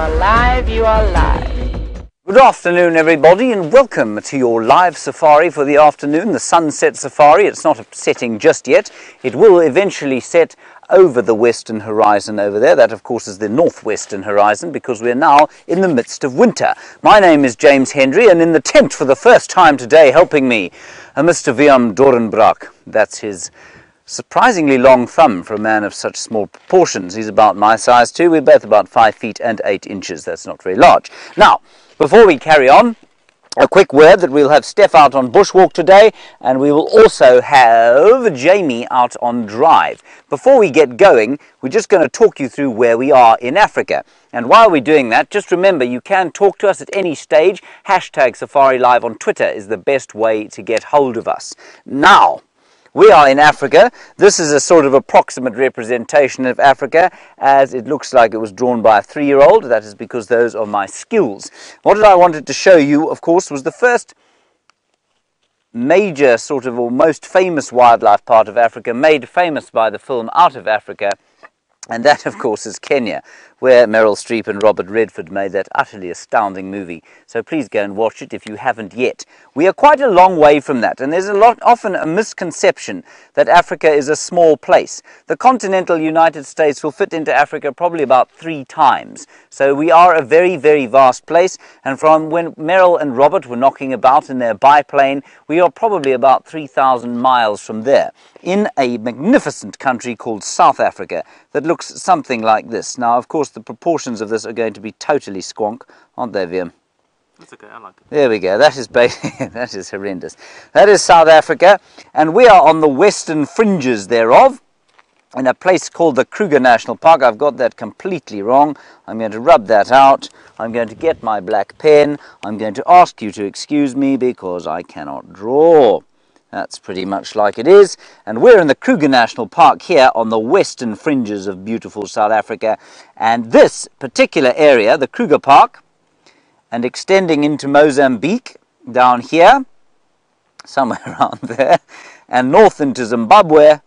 Live, you are live. Good afternoon everybody, and welcome to your live safari for the afternoon, the sunset safari. It's not setting just yet. It will eventually set over the western horizon over there. That of course is the northwestern horizon, because we're now in the midst of winter. My name is James Hendry, and in the tent for the first time today helping me, Mr. Willem Dorenbrak. That's his surprisingly long thumb for a man of such small proportions. He's about my size too. We're both about 5 feet and 8 inches. That's not very large. Now, before we carry on, a quick word that we'll have Steph out on bushwalk today, and we will also have Jamie out on drive. Before we get going, we're just going to talk you through where we are in Africa. And while we're doing that, just remember you can talk to us at any stage. Hashtag Safari Live on Twitter is the best way to get hold of us. Now, we are in Africa. This is a sort of approximate representation of Africa, as it looks like it was drawn by a 3-year-old. That is because those are my skills. What I wanted to show you, of course, was the first major sort of, or most famous wildlife part of Africa, made famous by the film Out of Africa. And that, of course, is Kenya, where Meryl Streep and Robert Redford made that utterly astounding movie. So please go and watch it if you haven't yet. We are quite a long way from that, and there's often a misconception that Africa is a small place. The continental United States will fit into Africa probably about 3 times. So we are a very, very vast place, and from when Meryl and Robert were knocking about in their biplane, we are probably about 3,000 miles from there, in a magnificent country called South Africa that looks something like this. Now, of course, the proportions of this are going to be totally squonk, aren't they, Willem? That's okay, I like it. There we go. That is that is horrendous. That is South Africa, and we are on the western fringes thereof, in a place called the Kruger National Park. I've got that completely wrong. I'm going to rub that out. I'm going to get my black pen. I'm going to ask you to excuse me because I cannot draw. That's pretty much like it is. And we're in the Kruger National Park here on the western fringes of beautiful South Africa. And this particular area, the Kruger Park, and extending into Mozambique, down here, somewhere around there, and north into Zimbabwe,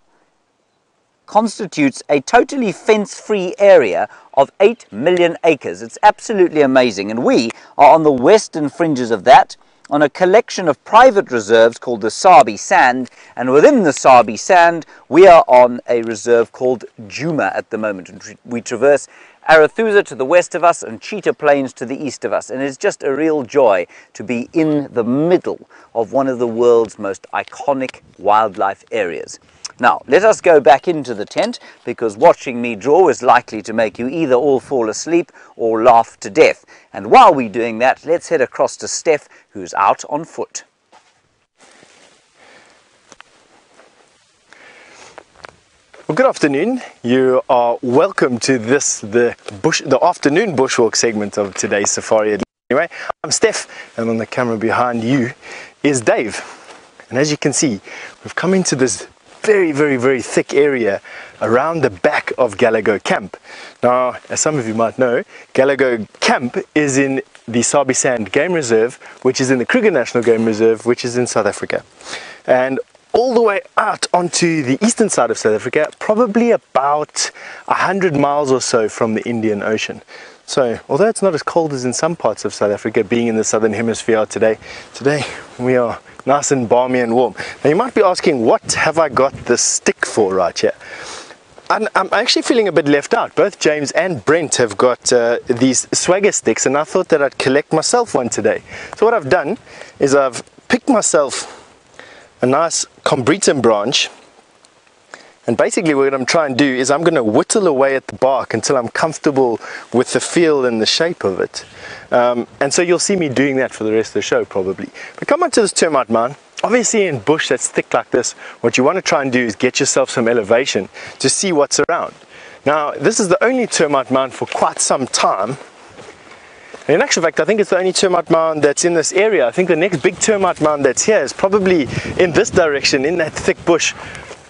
constitutes a totally fence-free area of 8 million acres. It's absolutely amazing. And we are on the western fringes of that, on a collection of private reserves called the Sabi Sand, and within the Sabi Sand we are on a reserve called Djuma at the moment. We traverse Arathusa to the west of us and Cheetah Plains to the east of us, and it's just a real joy to be in the middle of one of the world's most iconic wildlife areas. Now, let us go back into the tent, because watching me draw is likely to make you either all fall asleep or laugh to death. And while we're doing that, let's head across to Steph, who's out on foot. Well, good afternoon. You are welcome to the afternoon bushwalk segment of today's safari. Anyway, I'm Steph, and on the camera behind you is Dave. And as you can see, we've come into this very, very, very thick area around the back of Galago Camp. Now, as some of you might know, Galago Camp is in the Sabi Sand Game Reserve, which is in the Kruger National Game Reserve, which is in South Africa. And all the way out onto the eastern side of South Africa, probably about 100 miles or so from the Indian Ocean. So, although it's not as cold as in some parts of South Africa, being in the southern hemisphere today we are nice and balmy and warm. Now you might be asking, what have I got this stick for right here? I'm actually feeling a bit left out. Both James and Brent have got these swagger sticks, and I thought that I'd collect myself one today. So what I've done is I've picked myself a nice combretum branch, and basically what I'm trying to do is I'm going to whittle away at the bark until I'm comfortable with the feel and the shape of it. And so you'll see me doing that for the rest of the show probably. But come on to this termite mound. Obviously in bush that's thick like this, what you want to try and do is get yourself some elevation to see what's around. Now, this is the only termite mound for quite some time. And in actual fact, I think it's the only termite mound that's in this area. I think the next big termite mound that's here is probably in this direction, in that thick bush,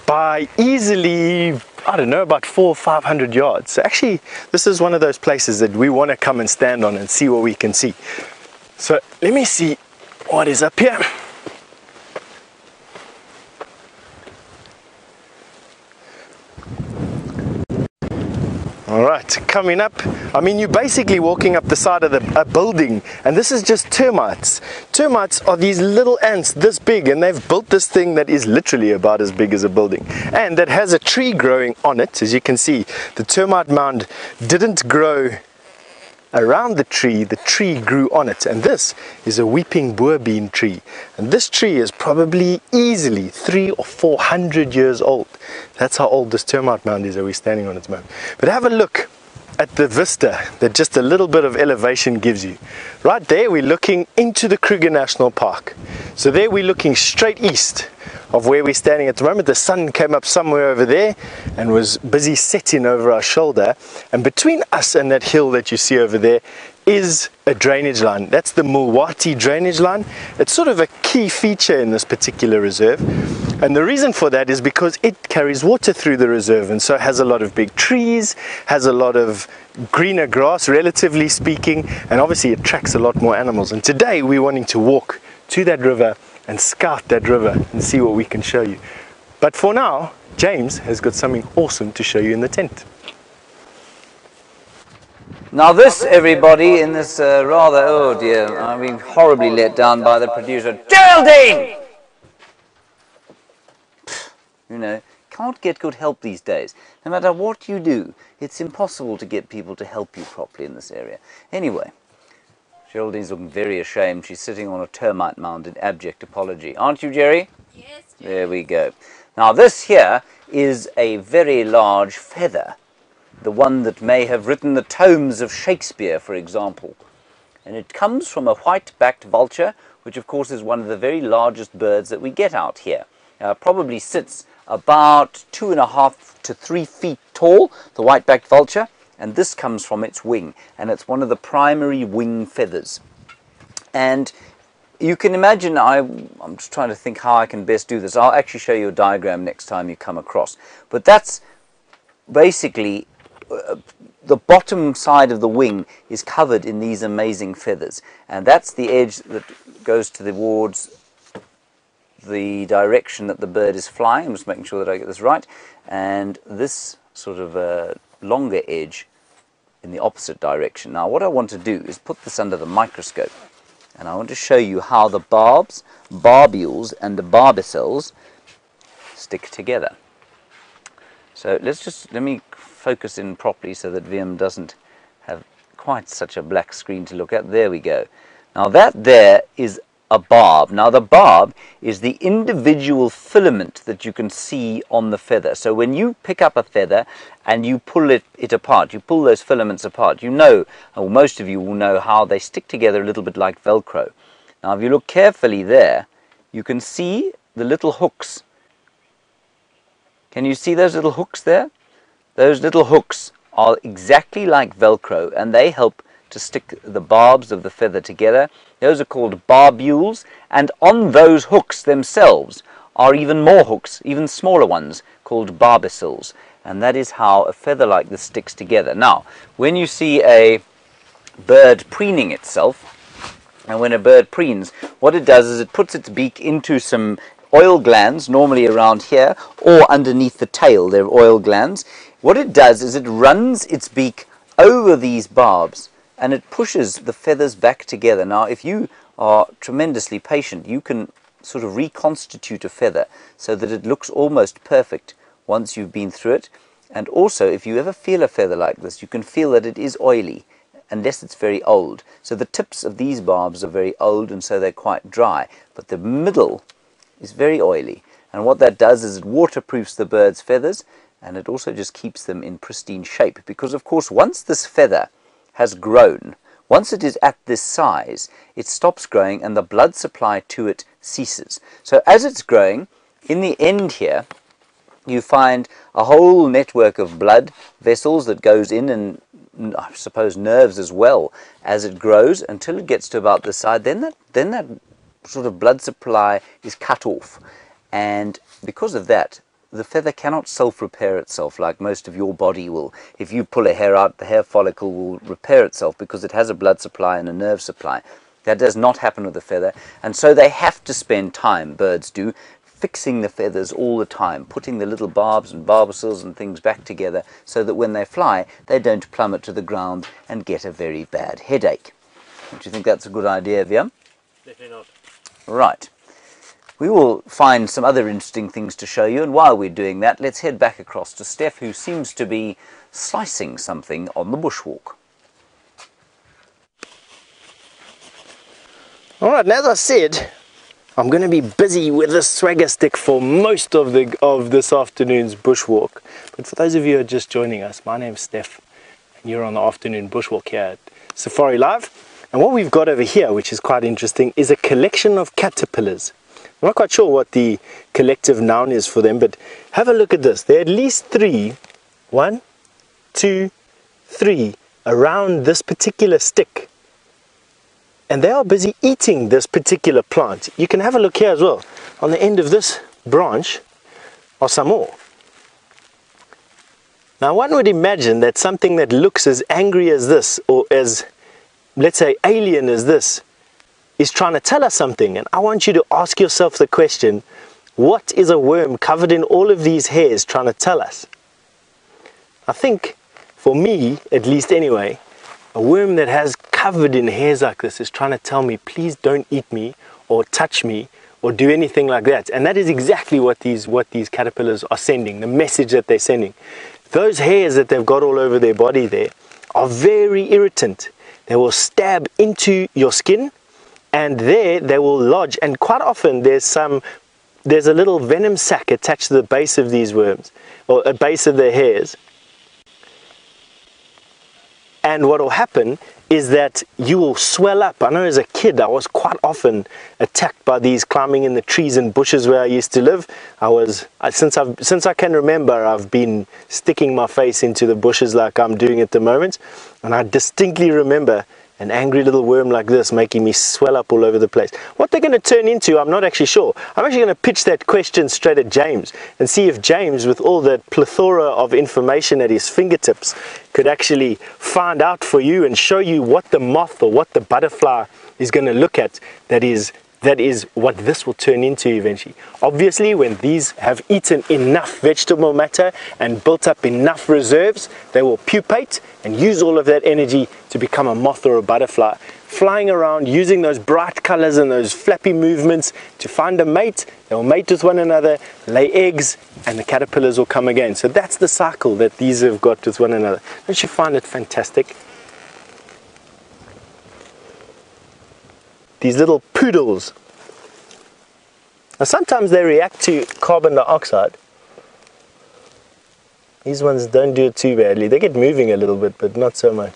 by easily, I don't know, about 400 or 500 yards. So actually, this is one of those places that we want to come and stand on and see what we can see. So let me see what is up here. All right, coming up, I mean, you're basically walking up the side of a building, and this is just termites. Termites are these little ants this big, and they've built this thing that is literally about as big as a building, and that has a tree growing on it. As you can see, the termite mound didn't grow around the tree grew on it, and this is a weeping boerbean tree, and this tree is probably easily 300 or 400 years old. That's how old this termite mound is that we're standing on at the moment. But have a look at the vista that just a little bit of elevation gives you. Right there we're looking into the Kruger National Park. So there we're looking straight east of where we're standing at the moment. The sun came up somewhere over there and was busy setting over our shoulder, and between us and that hill that you see over there is a drainage line. That's the Mulwati drainage line. It's sort of a key feature in this particular reserve, and the reason for that is because it carries water through the reserve, and so it has a lot of big trees, has a lot of greener grass relatively speaking, and obviously it attracts a lot more animals. And today we're wanting to walk to that river and scout that river and see what we can show you. But for now, James has got something awesome to show you in the tent. Now this, everybody, in this rather, oh dear, I've been horribly let down by the producer, Geraldine! You know, can't get good help these days. No matter what you do, it's impossible to get people to help you properly in this area. Anyway, Geraldine's looking very ashamed. She's sitting on a termite mound in abject apology. Aren't you, Jerry? Yes, Jerry. There we go. Now this here is a very large feather. The one that may have written the tomes of Shakespeare, for example. And it comes from a white-backed vulture, which of course is one of the very largest birds that we get out here. Probably sits about 2.5 to 3 feet tall, the white-backed vulture. And this comes from its wing, and it's one of the primary wing feathers. And you can imagine, I'm just trying to think how I can best do this. I'll actually show you a diagram next time you come across. But that's basically, the bottom side of the wing is covered in these amazing feathers. And that's the edge that goes towards the direction that the bird is flying. I'm just making sure that I get this right. And this sort of longer edge in the opposite direction. Now what I want to do is put this under the microscope, and I want to show you how the barbs, barbules and the barbicels stick together. So let me focus in properly so that Wiem doesn't have quite such a black screen to look at. There we go. Now that there is a barb. Now the barb is the individual filament that you can see on the feather. So when you pick up a feather and you pull it apart, you pull those filaments apart, you know, or most of you will know, how they stick together a little bit like Velcro. Now if you look carefully there, you can see the little hooks. Can you see those little hooks there? Those little hooks are exactly like Velcro, and they help to stick the barbs of the feather together. Those are called barbules, and on those hooks themselves are even more hooks, even smaller ones, called barbicels. And that is how a feather like this sticks together. Now, when you see a bird preening itself, and when a bird preens, what it does is it puts its beak into some oil glands, normally around here, or underneath the tail, they're oil glands. What it does is it runs its beak over these barbs, and it pushes the feathers back together. Now, if you are tremendously patient, you can sort of reconstitute a feather so that it looks almost perfect once you've been through it. And also, if you ever feel a feather like this, you can feel that it is oily, unless it's very old. So the tips of these barbs are very old, and so they're quite dry. But the middle is very oily. And what that does is it waterproofs the bird's feathers, and it also just keeps them in pristine shape. Because, of course, once this feather has grown, once it is at this size, it stops growing and the blood supply to it ceases. So as it's growing, in the end here, you find a whole network of blood vessels that goes in, and I suppose nerves as well, as it grows until it gets to about this side. Then that sort of blood supply is cut off, and because of that, the feather cannot self-repair itself like most of your body will. If you pull a hair out, the hair follicle will repair itself because it has a blood supply and a nerve supply. That does not happen with the feather, and so they have to spend time, birds do, fixing the feathers all the time, putting the little barbs and barbicels and things back together so that when they fly, they don't plummet to the ground and get a very bad headache. Don't you think that's a good idea, Vyam? Definitely not. Right. We will find some other interesting things to show you, and while we're doing that, let's head back across to Steph, who seems to be slicing something on the bushwalk. Alright, as I said, I'm going to be busy with this swagger stick for most of this afternoon's bushwalk. But for those of you who are just joining us, my name's Steph, and you're on the afternoon bushwalk here at Safari Live. And what we've got over here, which is quite interesting, is a collection of caterpillars. I'm not quite sure what the collective noun is for them, but have a look at this. There are at least 3, 1, 2, 3, around this particular stick. And they are busy eating this particular plant. You can have a look here as well. On the end of this branch are some more. Now one would imagine that something that looks as angry as this, or as, let's say, alien as this, is trying to tell us something. And I want you to ask yourself the question, what is a worm covered in all of these hairs trying to tell us? I think, for me, at least anyway, a worm that has covered in hairs like this is trying to tell me, please don't eat me or touch me or do anything like that. And that is exactly what these caterpillars are sending, the message that they're sending. Those hairs that they've got all over their body there are very irritant. They will stab into your skin, and there they will lodge, and quite often there's a little venom sac attached to the base of these worms, or a base of their hairs. And what will happen is that you will swell up. I know as a kid I was quite often attacked by these climbing in the trees and bushes where I used to live. Since I can remember, I've been sticking my face into the bushes like I'm doing at the moment, and I distinctly remember an angry little worm like this making me swell up all over the place. What they're going to turn into, I'm not actually sure. I'm actually going to pitch that question straight at James and see if James, with all that plethora of information at his fingertips, could actually find out for you and show you what the moth or what the butterfly is going to look at that is what this will turn into eventually. Obviously, when these have eaten enough vegetable matter and built up enough reserves, they will pupate and use all of that energy to become a moth or a butterfly, flying around using those bright colors and those flappy movements to find a mate. They will mate with one another, lay eggs, and the caterpillars will come again. So that's the cycle that these have got with one another. Don't you find it fantastic? These little poodles. Now sometimes they react to carbon dioxide. These ones don't do it too badly. They get moving a little bit, but not so much.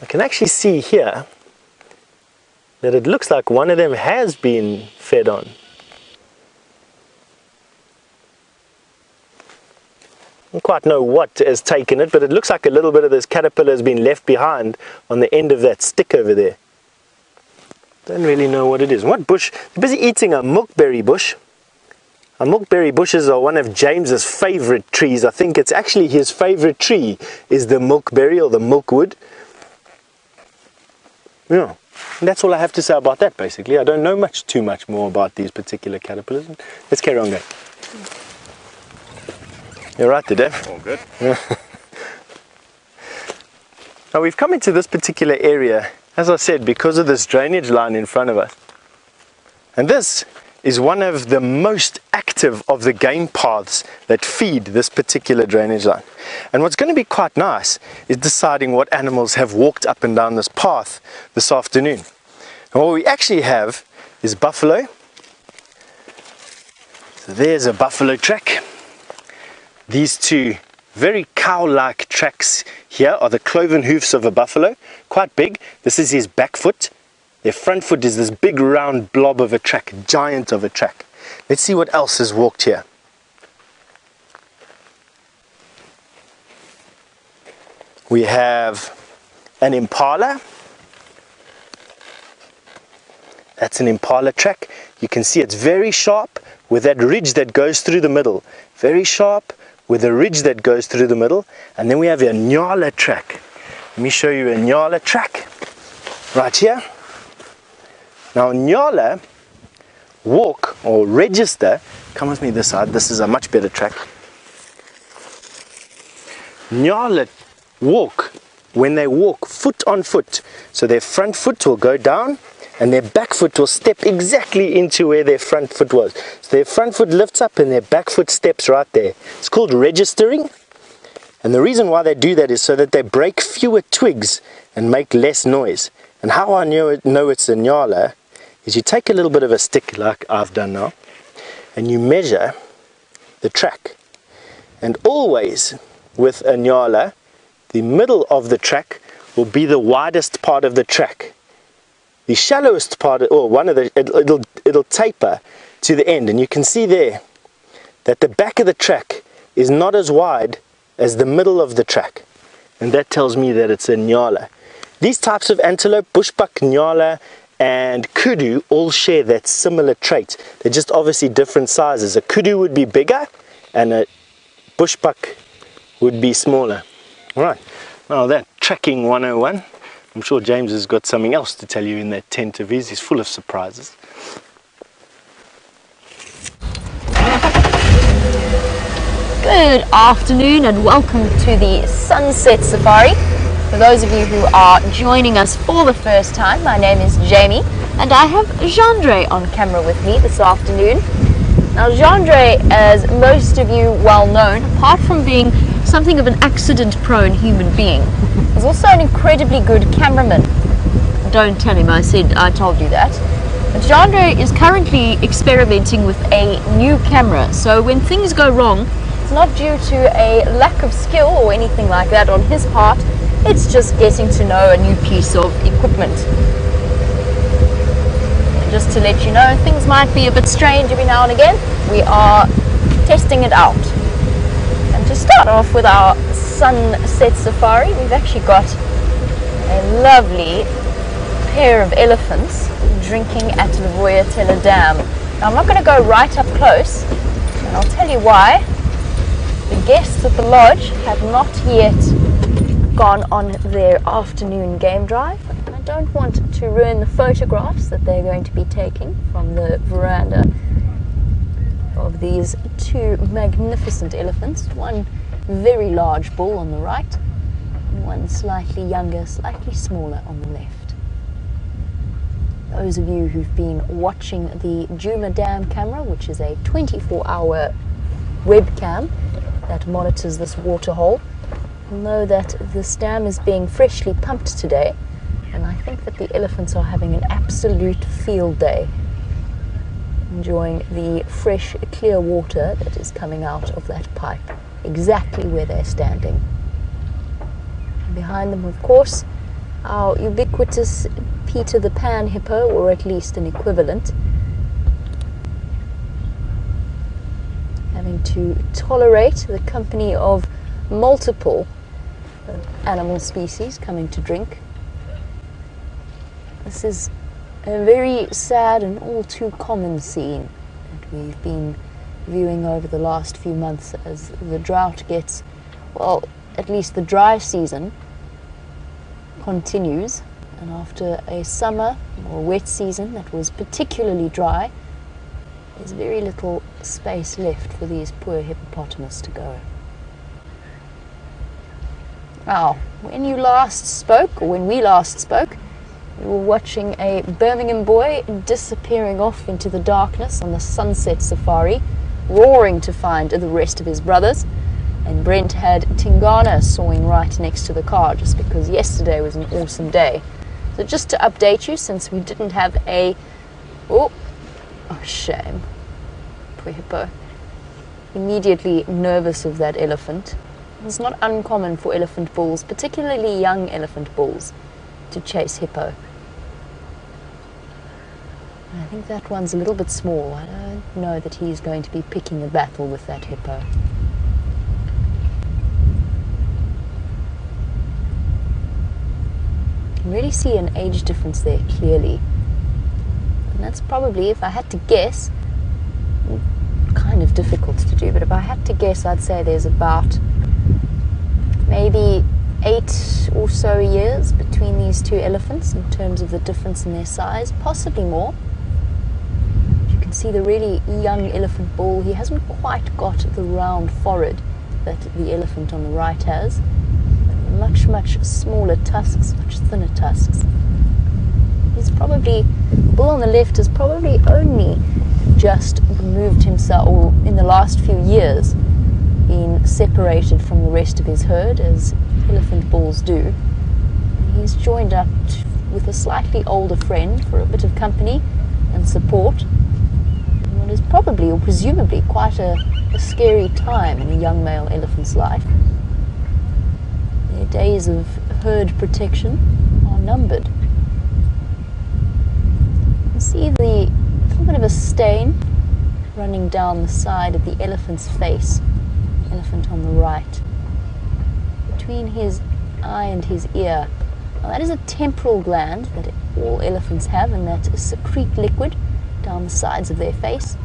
I can actually see here that it looks like one of them has been fed on. I don't quite know what has taken it, but it looks like a little bit of this caterpillar has been left behind on the end of that stick over there. Don't really know what it is. What bush? They're busy eating a milkberry bush. Our milkberry bushes are one of James's favorite trees. I think it's actually his favorite tree is the milkberry or the milkwood. Yeah, and that's all I have to say about that basically. I don't know too much more about these particular caterpillars. Let's carry on going. You're right there, Dave. All good. Now we've come into this particular area, as I said, because of this drainage line in front of us. And this is one of the most active of the game paths that feed this particular drainage line. And what's going to be quite nice is deciding what animals have walked up and down this path this afternoon. And what we actually have is buffalo. So there's a buffalo track. These two very cow-like tracks here are the cloven hoofs of a buffalo, quite big. This is his back foot. Their front foot is this big round blob of a track, giant of a track. Let's see what else has walked here. We have an impala. That's an impala track. You can see it's very sharp with that ridge that goes through the middle. Very sharp with a ridge that goes through the middle. And then we have a nyala track. Let me show you a nyala track right here. Now nyala walk or register, come with me this side, this is a much better track. Nyala walk when they walk foot on foot. So their front foot will go down and their back foot will step exactly into where their front foot was. So their front foot lifts up and their back foot steps right there. It's called registering. And the reason why they do that is so that they break fewer twigs and make less noise. And how I know it's a nyala is you take a little bit of a stick like I've done now and you measure the track. And always with a nyala, the middle of the track will be the widest part of the track. The shallowest part, or one of the, it'll taper to the end, and you can see there that the back of the track is not as wide as the middle of the track, and that tells me that it's a nyala. These types of antelope, bushbuck, nyala, and kudu all share that similar trait. They're just obviously different sizes. A kudu would be bigger, and a bushbuck would be smaller. Alright, now that tracking 101, I'm sure James has got something else to tell you in that tent of his. He's full of surprises. Good afternoon and welcome to the Sunset Safari. For those of you who are joining us for the first time, my name is Jamie and I have Jandre on camera with me this afternoon. Now Jandre, as most of you well known, apart from being something of an accident-prone human being, is also an incredibly good cameraman. Don't tell him I said I told you that. But Jandre is currently experimenting with a new camera, so when things go wrong, it's not due to a lack of skill or anything like that on his part, it's just getting to know a new piece of equipment. And just to let you know, things might be a bit strange every now and again. We are testing it out. And to start off with our sunset safari, we've actually got a lovely pair of elephants drinking at the Voyatella Dam. Now I'm not going to go right up close, and I'll tell you why. The guests at the lodge have not yet gone on their afternoon game drive. I don't want to ruin the photographs that they're going to be taking from the veranda of these two magnificent elephants, one very large bull on the right and one slightly younger, slightly smaller on the left. Those of you who've been watching the Djuma dam camera, which is a 24-hour webcam that monitors this waterhole, will know that this dam is being freshly pumped today, and I think that the elephants are having an absolute field day, enjoying the fresh, clear water that is coming out of that pipe, exactly where they're standing. And behind them, of course, our ubiquitous Peter the Pan hippo, or at least an equivalent, having to tolerate the company of multiple animal species coming to drink. This is a very sad and all too common scene that we've been viewing over the last few months as the drought gets, well, at least the dry season continues, and after a summer or wet season that was particularly dry, there's very little space left for these poor hippopotamus to go. Now, when we last spoke, we were watching a Birmingham boy disappearing off into the darkness on the sunset safari, roaring to find the rest of his brothers, and Brent had Tingana sawing right next to the car just because yesterday was an awesome day. So just to update you, since we didn't have a... Oh, shame. Poor hippo. Immediately nervous of that elephant. It's not uncommon for elephant bulls, particularly young elephant bulls, to chase hippo. I think that one's a little bit small. I don't know that he's going to be picking a battle with that hippo. You can really see an age difference there clearly. And that's probably, if I had to guess, kind of difficult to do, but if I had to guess, I'd say there's about maybe 8 or so years between these two elephants in terms of the difference in their size, possibly more. You can can see the really young elephant bull. He hasn't quite got the round forehead that the elephant on the right has. Much, much smaller tusks, much thinner tusks. He's probably, the bull on the left has probably only just removed himself, or in the last few years, been separated from the rest of his herd, as elephant bulls do. And he's joined up with a slightly older friend for a bit of company and support. And what is probably, or presumably, quite a scary time in a young male elephant's life. Their days of herd protection are numbered. You see the little bit of a stain running down the side of the elephant's face, the elephant on the right, between his eye and his ear. Now that is a temporal gland that all elephants have, and that secrete liquid down the sides of their face.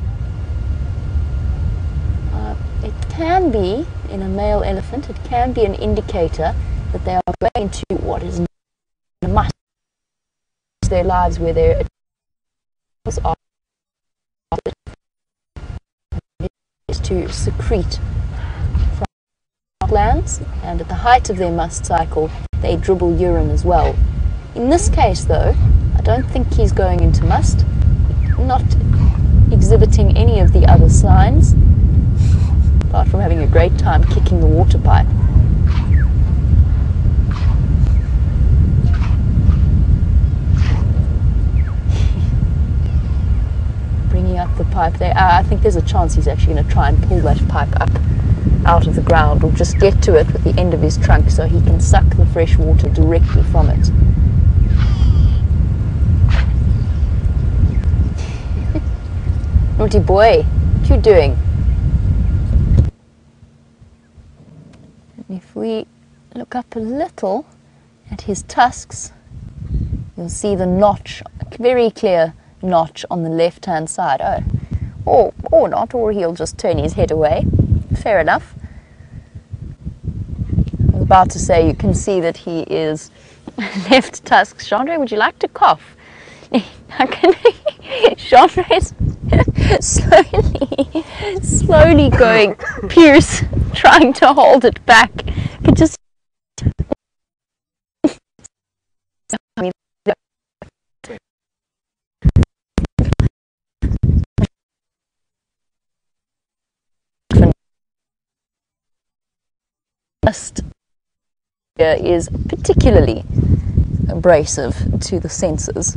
It can be, in a male elephant, it can be an indicator that they are going into what is a must in their lives, where their is to secrete from glands, and at the height of their must cycle they dribble urine as well. In this case though, I don't think he's going into must, not exhibiting any of the other signs, apart from having a great time kicking the water pipe. Bringing up the pipe there. I think there's a chance he's actually going to try and pull that pipe up out of the ground, or just get to it with the end of his trunk so he can suck the fresh water directly from it. Naughty boy, what are you doing? If we look up a little at his tusks, you'll see the notch, a very clear notch on the left-hand side. Or not, or he'll just turn his head away. Fair enough. I was about to say, you can see that he is left tusk. Chandra, would you like to cough? Chandra's slowly going, Pierce, trying to hold it back. You could just is particularly abrasive to the senses.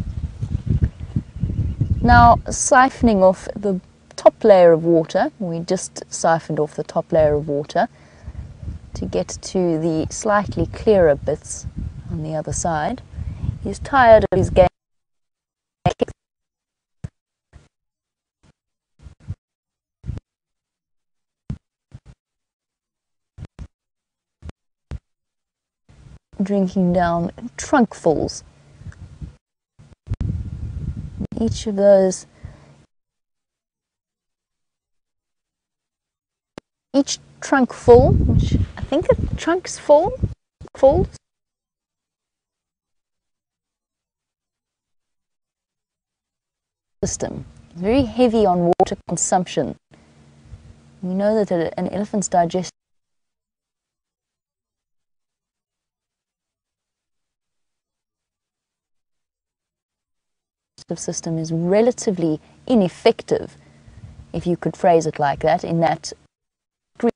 Now, siphoning off the top layer of water, we just siphoned off the top layer of water to get to the slightly clearer bits on the other side. He's tired of his game. Drinking down trunkfuls. Each of those, each trunk full, which I think the trunks full, system, very heavy on water consumption. We know that an elephant's digestive system is relatively ineffective, if you could phrase it like that, in that food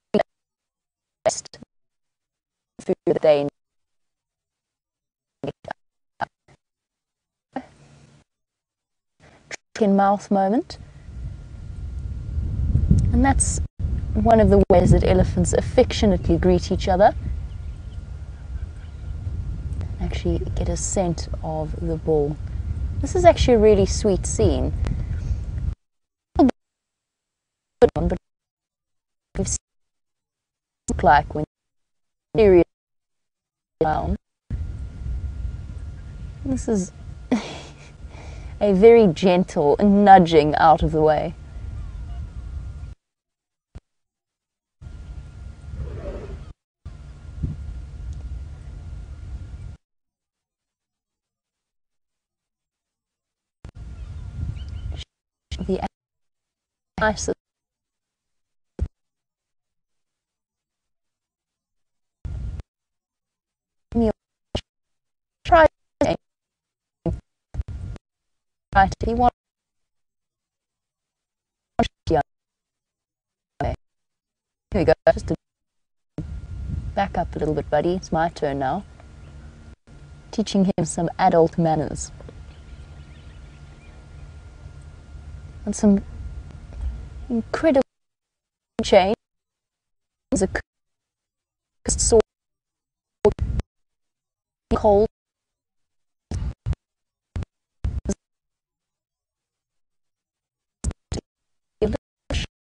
that they in mouth moment. And that's one of the ways that elephants affectionately greet each other. Actually get a scent of the bull. This is actually a really sweet scene. But we've seen it look like when serious down. This is a very gentle nudging out of the way. The nice. Try right. He wants. Here we go. Just to back up a little bit, buddy. It's my turn now. Teaching him some adult manners. And some incredible change. A sword, cold.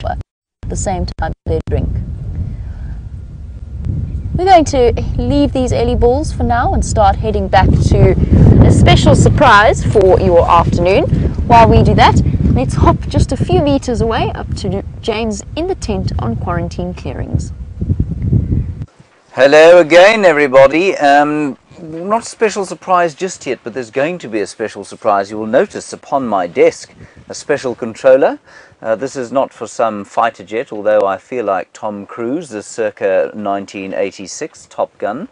At the same time they drink. We're going to leave these Ellie balls for now and start heading back to a special surprise for your afternoon. While we do that, let's hop just a few meters away up to James in the tent on quarantine clearings. Hello again, everybody. Not a special surprise just yet, but there's going to be a special surprise. You will notice upon my desk a special controller. This is not for some fighter jet, although I feel like Tom Cruise, the circa 1986 Top Gun.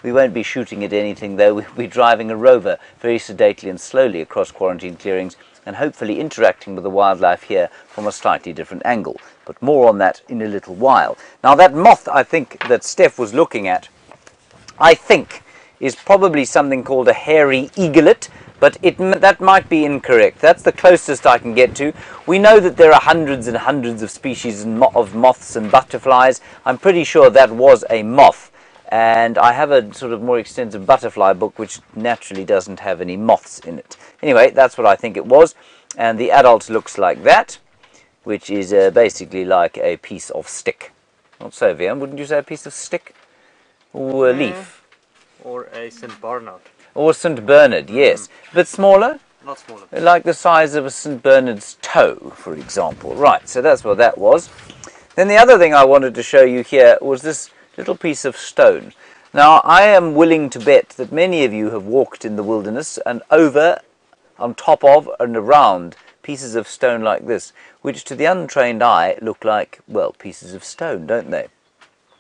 We won't be shooting at anything though. We'll be driving a rover very sedately and slowly across quarantine clearings and hopefully interacting with the wildlife here from a slightly different angle. But more on that in a little while. Now that moth I think that Steph was looking at, I think is probably something called a hairy eaglet, but that might be incorrect. That's the closest I can get to. We know that there are hundreds and hundreds of species of moths and butterflies. I'm pretty sure that was a moth. And I have a sort of more extensive butterfly book which naturally doesn't have any moths in it. Anyway, that's what I think it was. And the adult looks like that, which is basically like a piece of stick. Not so, Vian, wouldn't you say a piece of stick? Or a leaf? Or a St. Bernard. Or St. Bernard, yes. A bit smaller? Not smaller. Like the size of a St. Bernard's toe, for example. Right, so that's what that was. Then the other thing I wanted to show you here was this little piece of stone. Now, I am willing to bet that many of you have walked in the wilderness and over, on top of, and around pieces of stone like this, which to the untrained eye look like, well, pieces of stone, don't they?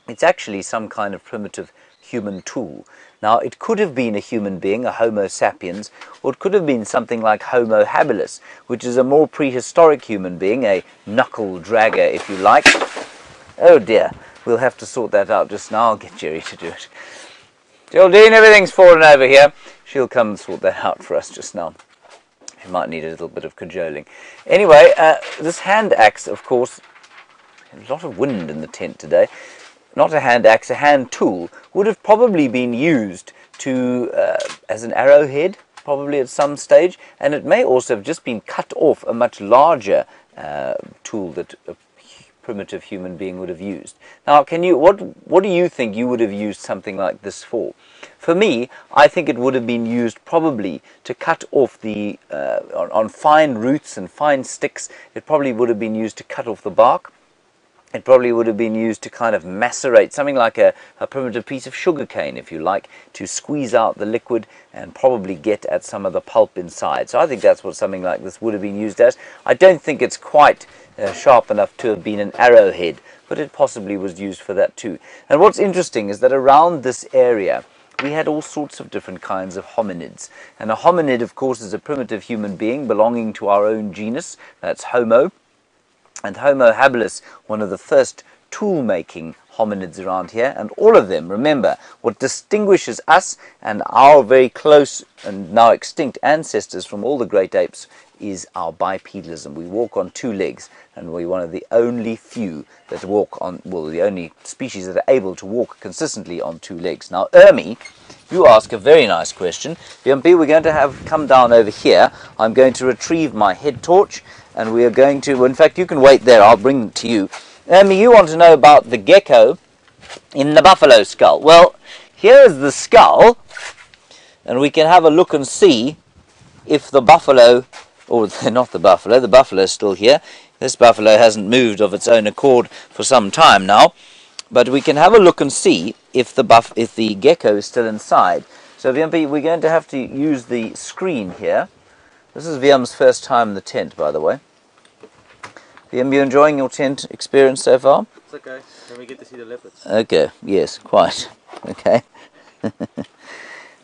It's actually some kind of primitive human tool. Now, it could have been a human being, a Homo sapiens, or it could have been something like Homo habilis, which is a more prehistoric human being, a knuckle dragger, if you like. Oh dear, we'll have to sort that out just now. I'll get Jerry to do it. Geraldine, everything's fallen over here. She'll come and sort that out for us just now. She might need a little bit of cajoling. Anyway, this hand axe, of course, a lot of wind in the tent today. Not a hand axe, a hand tool, would have probably been used to as an arrowhead, probably at some stage, and it may also have just been cut off a much larger tool that a primitive human being would have used. Now, what do you think you would have used something like this for? For me, I think it would have been used probably to cut off the, on fine roots and fine sticks, it probably would have been used to cut off the bark. It probably would have been used to kind of macerate, something like a primitive piece of sugar cane, if you like, to squeeze out the liquid and probably get at some of the pulp inside. So I think that's what something like this would have been used as. I don't think it's quite sharp enough to have been an arrowhead, but it possibly was used for that too. And what's interesting is that around this area, we had all sorts of different kinds of hominids. And a hominid, of course, is a primitive human being belonging to our own genus, that's Homo. And Homo habilis, one of the first tool-making hominids around here, and all of them, remember, what distinguishes us and our very close and now extinct ancestors from all the great apes is our bipedalism. We walk on two legs, and we're one of the only few that walk on, well, the only species that are able to walk consistently on two legs. Now, Ermi, you ask a very nice question. BMP, we're going to come down over here. I'm going to retrieve my head torch, and we are going to, well, in fact, you can wait there, I'll bring it to you. Ermi, you want to know about the gecko in the buffalo skull. Well, here's the skull, and we can have a look and see if the buffalo, or not the buffalo is still here. This buffalo hasn't moved of its own accord for some time now, but we can have a look and see if the gecko is still inside. So VMP, we're going to have to use the screen here. This is VM's first time in the tent, by the way. Are you enjoying your tent experience so far? It's okay. Then we get to see the leopards. Okay, yes, quite. Okay.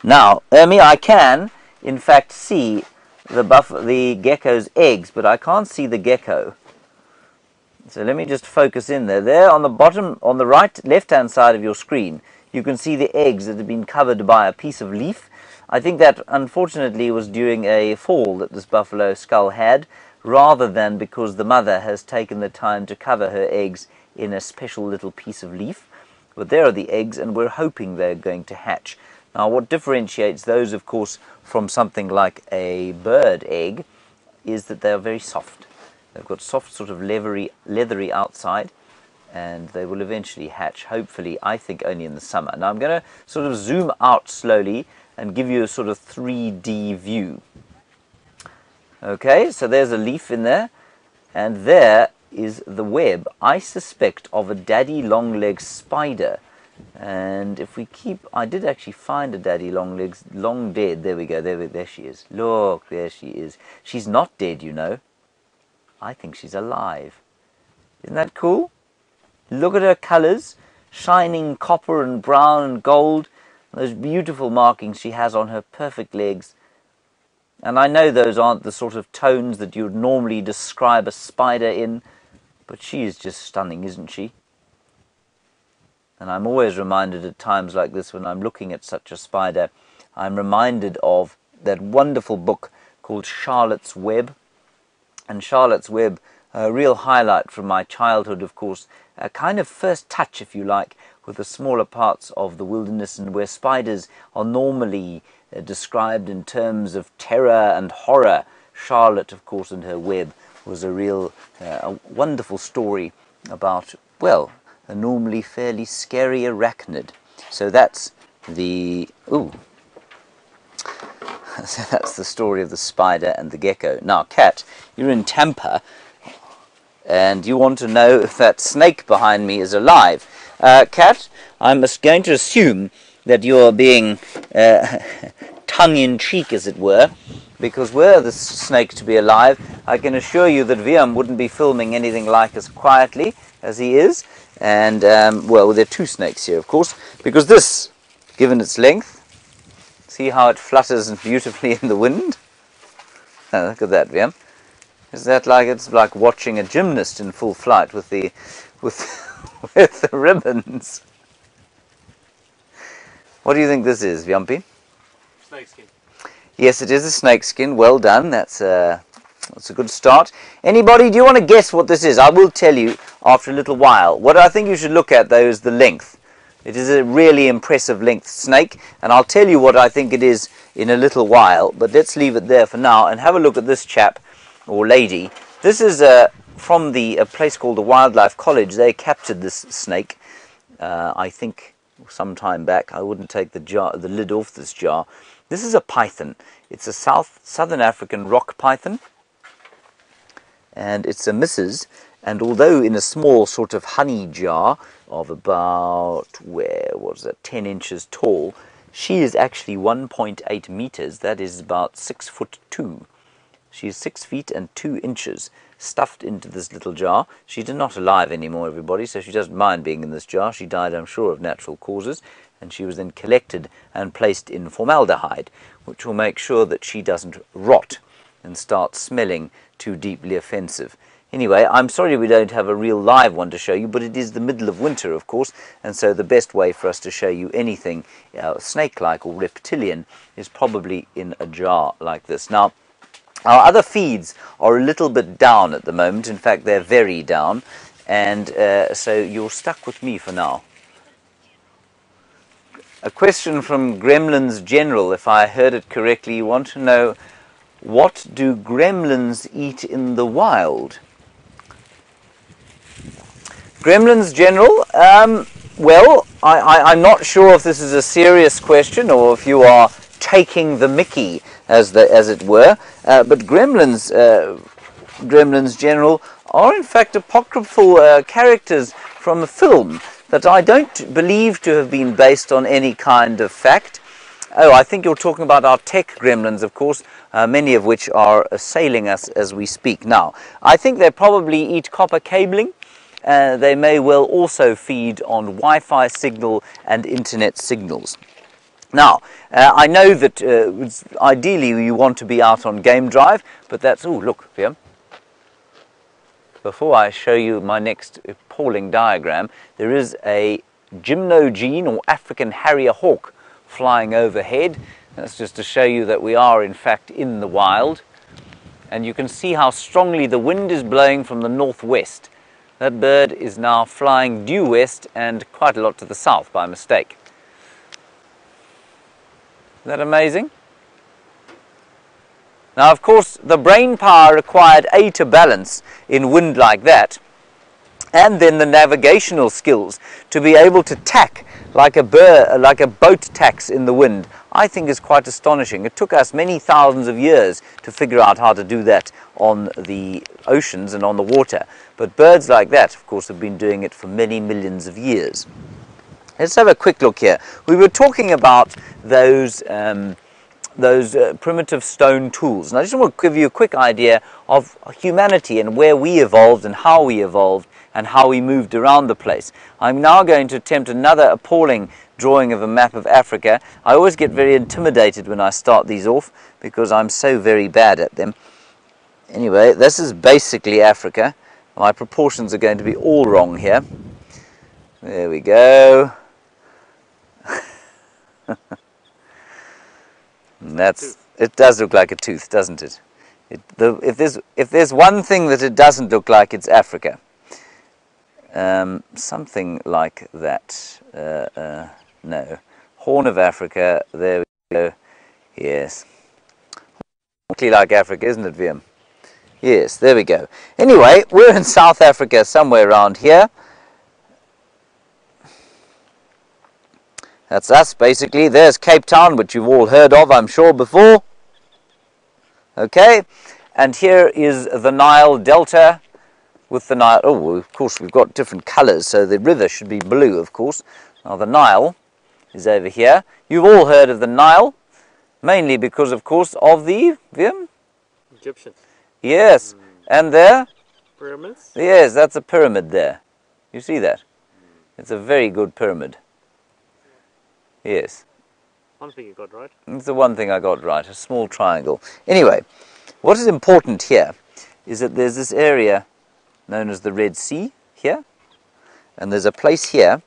Now, I can, in fact, see the gecko's eggs, but I can't see the gecko. So let me just focus in there. There on the bottom, on the left-hand side of your screen, you can see the eggs that have been covered by a piece of leaf. I think that, unfortunately, was during a fall that this buffalo skull had, rather than because the mother has taken the time to cover her eggs in a special little piece of leaf. But there are the eggs, and we're hoping they're going to hatch. Now, what differentiates those, of course, from something like a bird egg is that they are very soft. They've got soft, sort of leathery outside, and they will eventually hatch, hopefully, I think, only in the summer. Now, I'm going to sort of zoom out slowly and give you a sort of 3D view. Okay, so there's a leaf in there, and there is the web, I suspect, of a daddy long-legged spider. And if we keep, I did actually find a daddy long-legs, long dead. There we go, there she is. Look, there she is. She's not dead, you know. I think she's alive. Isn't that cool? Look at her colours, shining copper and brown and gold. Those beautiful markings she has on her perfect legs. And I know those aren't the sort of tones that you would normally describe a spider in, but she is just stunning, isn't she? And I'm always reminded at times like this, when I'm looking at such a spider, I'm reminded of that wonderful book called Charlotte's Web. And Charlotte's Web, a real highlight from my childhood, of course, a kind of first touch, if you like, with the smaller parts of the wilderness, and where spiders are normally described in terms of terror and horror. Charlotte, of course, and her web was a real a wonderful story about, well, a normally fairly scary arachnid. So that's the so that's the story of the spider and the gecko. Now, Kat, you're in Tampa, and you want to know if that snake behind me is alive. Kat, I'm going to assume that you're being tongue-in-cheek, as it were, because were the snake to be alive, I can assure you that Viam wouldn't be filming anything like as quietly as he is. And, well, there are two snakes here, of course, because this, given its length, see how it flutters beautifully in the wind? Oh, look at that, Viam. Is that like, it's like watching a gymnast in full flight with the with the ribbons. What do you think this is, Viampi? Snakeskin. Yes, it is a snakeskin. Well done. That's a good start. Anybody, do you want to guess what this is? I will tell you after a little while. What I think you should look at, though, is the length. It is a really impressive length snake, and I'll tell you what I think it is in a little while, but let's leave it there for now and have a look at this chap, or lady. This is from a place called the Wildlife College. They captured this snake, I think, some time back. I wouldn't take the lid off this jar. This is a python. It's a southern African rock python, and it's a missus. And although in a small sort of honey jar of about, 10 inches tall, she is actually 1.8 meters. That is about 6'2". She is 6 feet and 2 inches stuffed into this little jar. She's not alive anymore, everybody, so she doesn't mind being in this jar. She died, I'm sure, of natural causes, and she was then collected and placed in formaldehyde, which will make sure that she doesn't rot and start smelling too deeply offensive. Anyway, I'm sorry we don't have a real live one to show you, but it is the middle of winter, of course, and so the best way for us to show you anything snake-like or reptilian is probably in a jar like this. Now, our other feeds are a little bit down at the moment. In fact, they're very down, and so you're stuck with me for now. A question from Gremlins General, if I heard it correctly. You want to know, what do gremlins eat in the wild? Gremlins General, well, I'm not sure if this is a serious question or if you are taking the mickey, as it were, but Gremlins General are in fact apocryphal characters from a film that I don't believe to have been based on any kind of fact. Oh, I think you're talking about our tech gremlins, of course, many of which are assailing us as we speak now. I think they probably eat copper cabling. They may well also feed on Wi-Fi signal and internet signals. Now, I know that ideally you want to be out on game drive, but that's... Oh, look, here. Before I show you my next appalling diagram, there is a gymnogene or African harrier hawk flying overhead. That's just to show you that we are in fact in the wild. And you can see how strongly the wind is blowing from the northwest. That bird is now flying due west and quite a lot to the south by mistake. Isn't that amazing? Now, of course, the brain power required to balance in wind like that, and then the navigational skills to be able to tack like a boat tacks in the wind, I think is quite astonishing. It took us many thousands of years to figure out how to do that on the oceans and on the water. But birds like that, of course, have been doing it for many millions of years. Let's have a quick look here. We were talking about those primitive stone tools. And I just want to give you a quick idea of humanity and where we evolved and how we evolved and how we moved around the place. I'm now going to attempt another appalling drawing of a map of Africa. I always get very intimidated when I start these off because I'm so very bad at them. Anyway, this is basically Africa. My proportions are going to be all wrong here. There we go. It does look like a tooth, doesn't it? If there's one thing that it doesn't look like, it's Africa. Something like that. No. Horn of Africa. There we go. Yes. Exactly like Africa, isn't it, VM? Yes, there we go. Anyway, we're in South Africa, somewhere around here. That's us, basically. There's Cape Town, which you've all heard of, I'm sure, before. Okay, and here is the Nile Delta with the Nile. Oh, of course, we've got different colors, so the river should be blue, of course. Now, the Nile is over here. You've all heard of the Nile, mainly because, of course, of the Egyptians. Yes, and there? Pyramids? Yes, that's a pyramid there. You see that? It's a very good pyramid. Yes. One thing you got right. It's the one thing I got right, a small triangle. Anyway, what is important here is that there's this area known as the Red Sea here, and there's a place here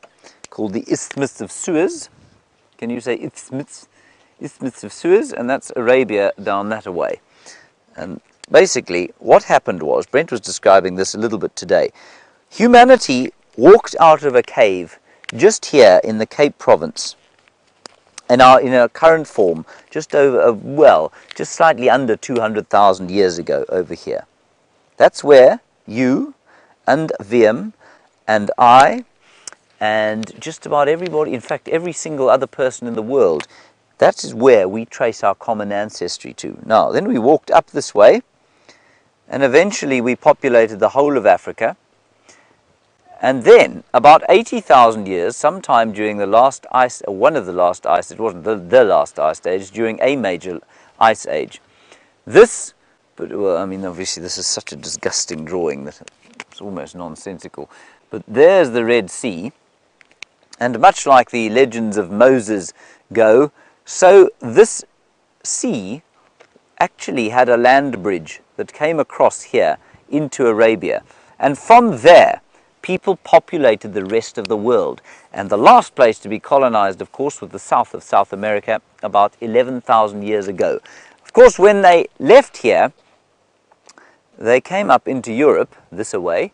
called the Isthmus of Suez. Can you say Isthmus? Isthmus of Suez, and that's Arabia down that way. And basically, what happened was, Brent was describing this a little bit today, humanity walked out of a cave just here in the Cape Province, in our current form, just slightly under 200,000 years ago over here. That's where you and Wiem and I and just about everybody, in fact every single other person in the world, that is where we trace our common ancestry to. Now, then we walked up this way, and eventually we populated the whole of Africa. And then, about 80,000 years, sometime during the last ice, one of the last ice, it wasn't the last ice age, during a major ice age. This, well, I mean, obviously this is such a disgusting drawing that it's almost nonsensical. But there's the Red Sea, and much like the legends of Moses go, so this sea actually had a land bridge that came across here into Arabia. And from there, people populated the rest of the world. And the last place to be colonized, of course, was the south of South America about 11,000 years ago. Of course, when they left here, they came up into Europe, this away,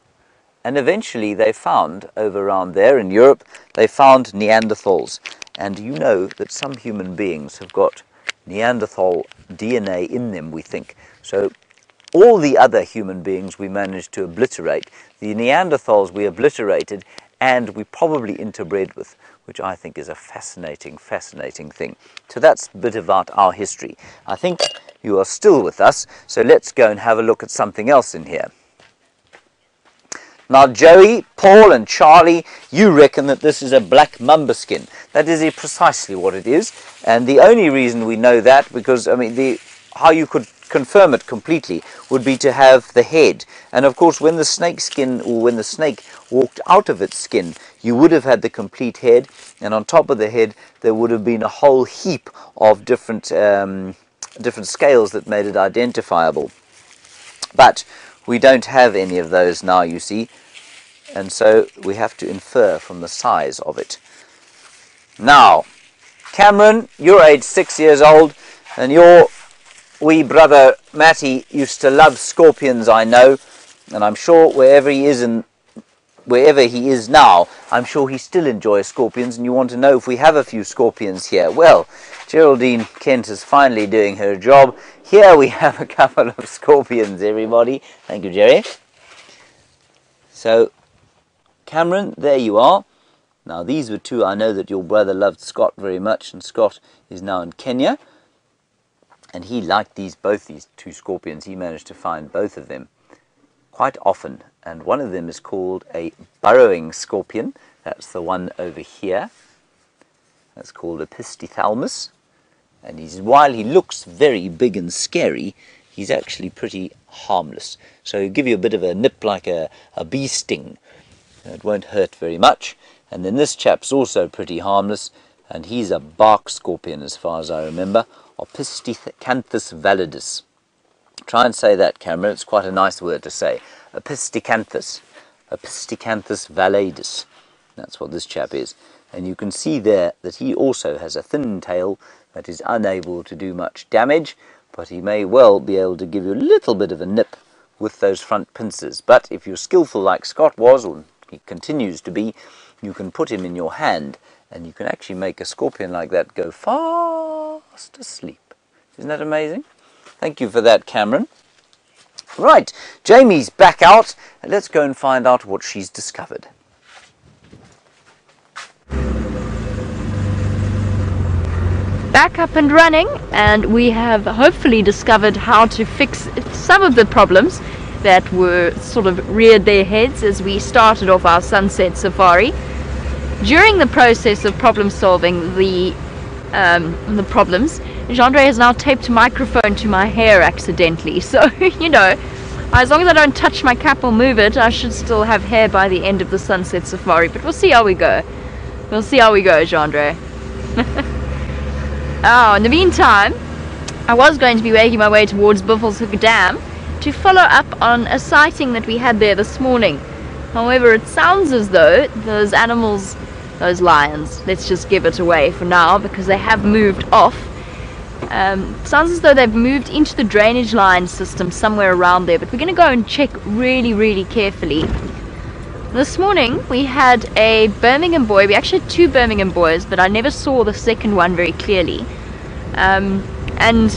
and eventually they found, over around there in Europe, they found Neanderthals. And you know that some human beings have got Neanderthal DNA in them, we think. So all the other human beings we managed to obliterate. The Neanderthals we obliterated, and we probably interbred with, which I think is a fascinating, fascinating thing. So that's a bit about our history. I think you are still with us, so let's go and have a look at something else in here. Now, Joey, Paul and Charlie, you reckon that this is a black mamba skin. that is precisely what it is. And the only reason we know that, because, I mean, how you could confirm it completely would be to have the head. And of course, when the snake skin, or when the snake walked out of its skin, you would have had the complete head, and on top of the head there would have been a whole heap of different scales that made it identifiable. But we don't have any of those now, you see, and so we have to infer from the size of it. Now, Cameron, you're aged 6 years old, and your wee brother Matty used to love scorpions, I know, and I'm sure wherever he is now, I'm sure he still enjoys scorpions, and you want to know if we have a few scorpions here. Well, Geraldine Kent is finally doing her job. Here we have a couple of scorpions, everybody. Thank you, Jerry. So, Cameron, there you are. Now, these were two. I know that your brother loved Scott very much, and Scott is now in Kenya. And he liked both these two scorpions. He managed to find both of them quite often. And one of them is called a burrowing scorpion. That's the one over here. That's called a pistithalmus. And while he looks very big and scary, he's actually pretty harmless. So he'll give you a bit of a nip like a bee sting. It won't hurt very much. And then this chap's also pretty harmless, and he's a bark scorpion as far as I remember, Opiscicanthus validus. Try and say that, Cameron. It's quite a nice word to say. Opiscicanthus validus. That's what this chap is. And you can see there that he also has a thin tail that is unable to do much damage, but he may well be able to give you a little bit of a nip with those front pincers. But if you're skillful like Scott was, or he continues to be, you can put him in your hand, and you can actually make a scorpion like that go fast asleep. Isn't that amazing? Thank you for that, Cameron. Right, Jamie's back out, and let's go and find out what she's discovered. Back up and running, and we have hopefully discovered how to fix some of the problems that were sort of reared their heads as we started off our sunset safari. During the process of problem solving the problems, Jean-Andre has now taped a microphone to my hair accidentally, so you know, as long as I don't touch my cap or move it, I should still have hair by the end of the sunset safari, but we'll see how we go. We'll see how we go, Jean-Andre. Oh, in the meantime, I was going to be making my way towards Buffelshoek Dam to follow up on a sighting that we had there this morning. However, it sounds as though those animals, those lions, let's just give it away for now because they have moved off. Sounds as though they've moved into the drainage line system somewhere around there, but we're going to go and check really, really carefully. This morning we had a Birmingham boy. We actually had two Birmingham boys, but I never saw the second one very clearly. And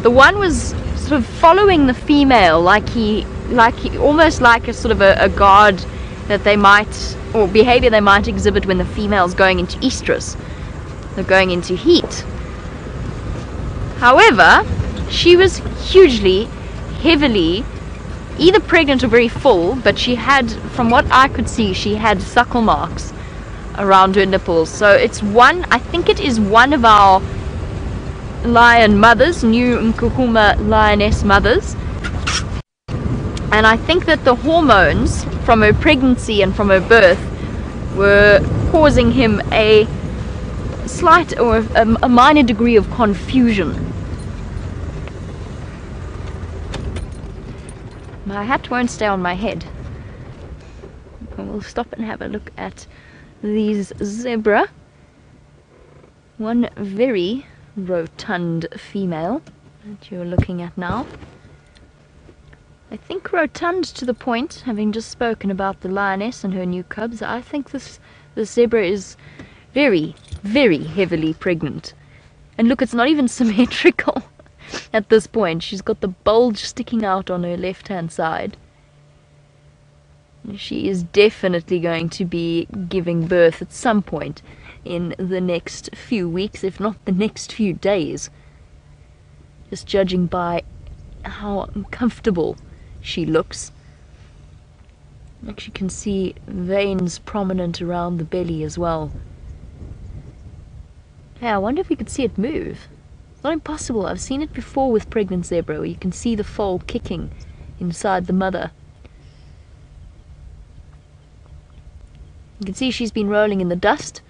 the one was sort of following the female, like he almost like a sort of a guard that they might, or behavior they might exhibit when the female's going into estrus. They're going into heat. However, she was hugely, heavily, either pregnant or very full, but she had, from what I could see, she had suckle marks around her nipples. So it's one, I think it is one of our lion mothers, new Nkuhuma lioness mothers. And I think that the hormones from her pregnancy and from her birth were causing him a slight or a minor degree of confusion. My hat won't stay on my head. We'll stop and have a look at these zebra. One very rotund female that you're looking at now. I think rotund to the point, having just spoken about the lioness and her new cubs, I think this zebra is very, very heavily pregnant. And look, it's not even symmetrical. At this point, she's got the bulge sticking out on her left-hand side. She is definitely going to be giving birth at some point in the next few weeks, if not the next few days. Just judging by how comfortable she looks. Actually, you can see veins prominent around the belly as well. Hey, I wonder if we could see it move. It's not impossible. I've seen it before with pregnant zebra, where you can see the foal kicking inside the mother. You can see she's been rolling in the dust,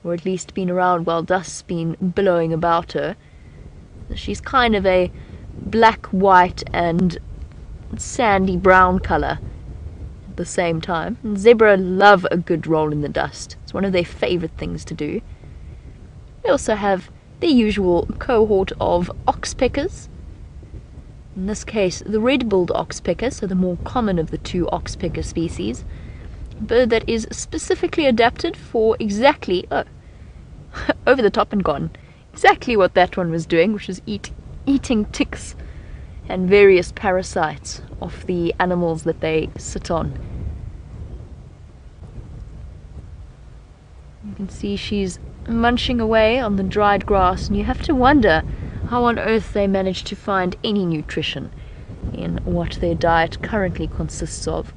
or at least been around while dust's been billowing about her. She's kind of a black, white, and sandy brown colour at the same time. And zebra love a good roll in the dust. It's one of their favourite things to do. We also have the usual cohort of oxpeckers. In this case, the red-billed oxpecker, so the more common of the two oxpecker species. A bird that is specifically adapted for exactly, over the top and gone, exactly what that one was doing, which was eating ticks and various parasites off the animals that they sit on. You can see she's munching away on the dried grass, and you have to wonder how on earth they manage to find any nutrition in what their diet currently consists of.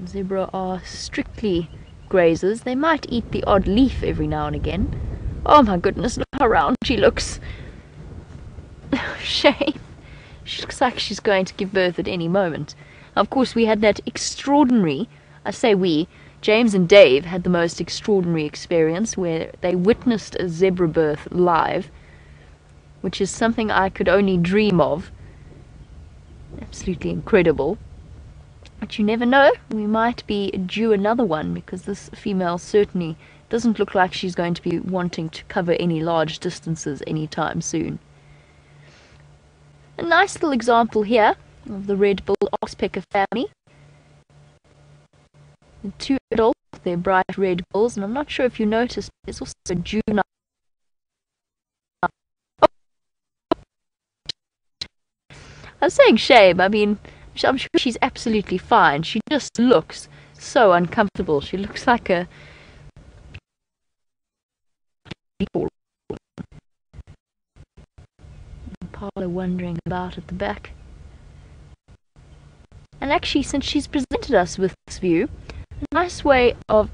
Zebra are strictly grazers. They might eat the odd leaf every now and again. Oh my goodness, look how round she looks. Shame. She looks like she's going to give birth at any moment. Of course, we had that extraordinary, I say we, James and Dave had the most extraordinary experience where they witnessed a zebra birth live, which is something I could only dream of. Absolutely incredible. But you never know, we might be due another one, because this female certainly doesn't look like she's going to be wanting to cover any large distances anytime soon. A nice little example here of the red-billed oxpecker family. The two adults, they're bright red bills, and I'm not sure if you noticed, there's also a juvenile. I was saying shame, I mean, I'm sure she's absolutely fine. She just looks so uncomfortable. She looks like a Impala wandering about at the back. And actually, since she's presented us with this view, a nice way of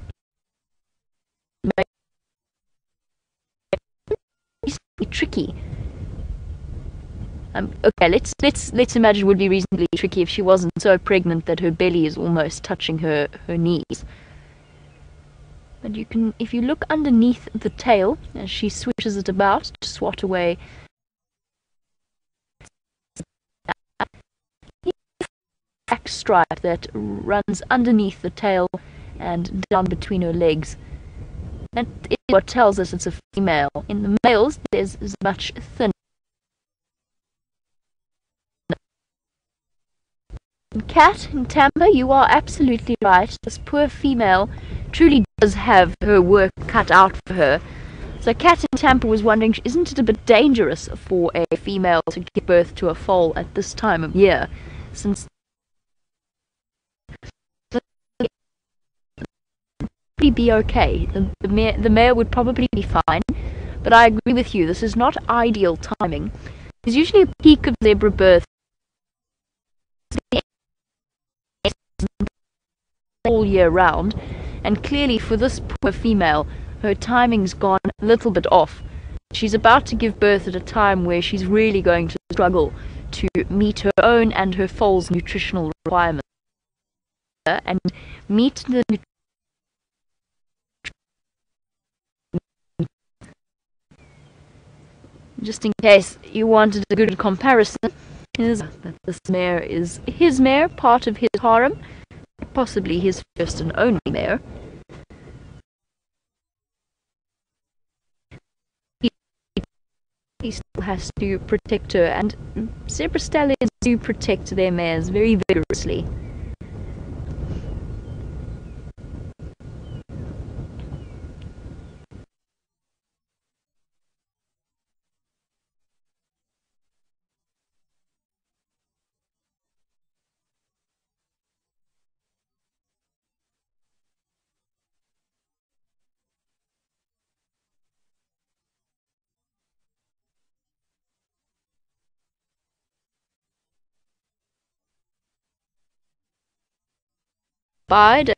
tricky. Okay, let's imagine it would be reasonably tricky if she wasn't so pregnant that her belly is almost touching her knees. But you can, if you look underneath the tail as she swishes it about to swat away, black stripe that runs underneath the tail and down between her legs. That is what tells us it's a female. In the males, there's much thinner. Cat in Tampa, you are absolutely right. This poor female truly does have her work cut out for her. So Cat in Tampa was wondering, isn't it a bit dangerous for a female to give birth to a foal at this time of year? Since be okay. The male would probably be fine, but I agree with you, this is not ideal timing. There's usually a peak of zebra birth all year round, and clearly for this poor female, her timing's gone a little bit off. She's about to give birth at a time where she's really going to struggle to meet her own and her foal's nutritional requirements and meet the just in case you wanted a good comparison, is that this mare is his mare, part of his harem, possibly his first and only mare. He still has to protect her, and zebra stallions do protect their mares very vigorously.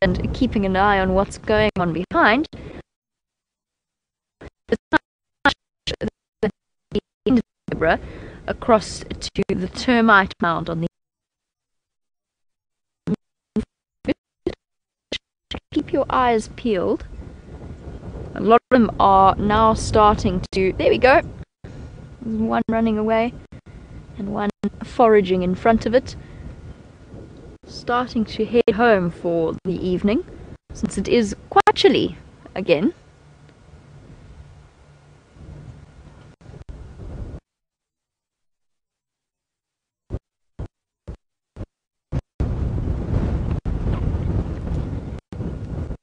And keeping an eye on what's going on behind, the zebra across to the termite mound on the. Keep your eyes peeled. A lot of them are now starting to. There we go. There's one running away and one foraging in front of it. Starting to head home for the evening, since it is quite chilly again.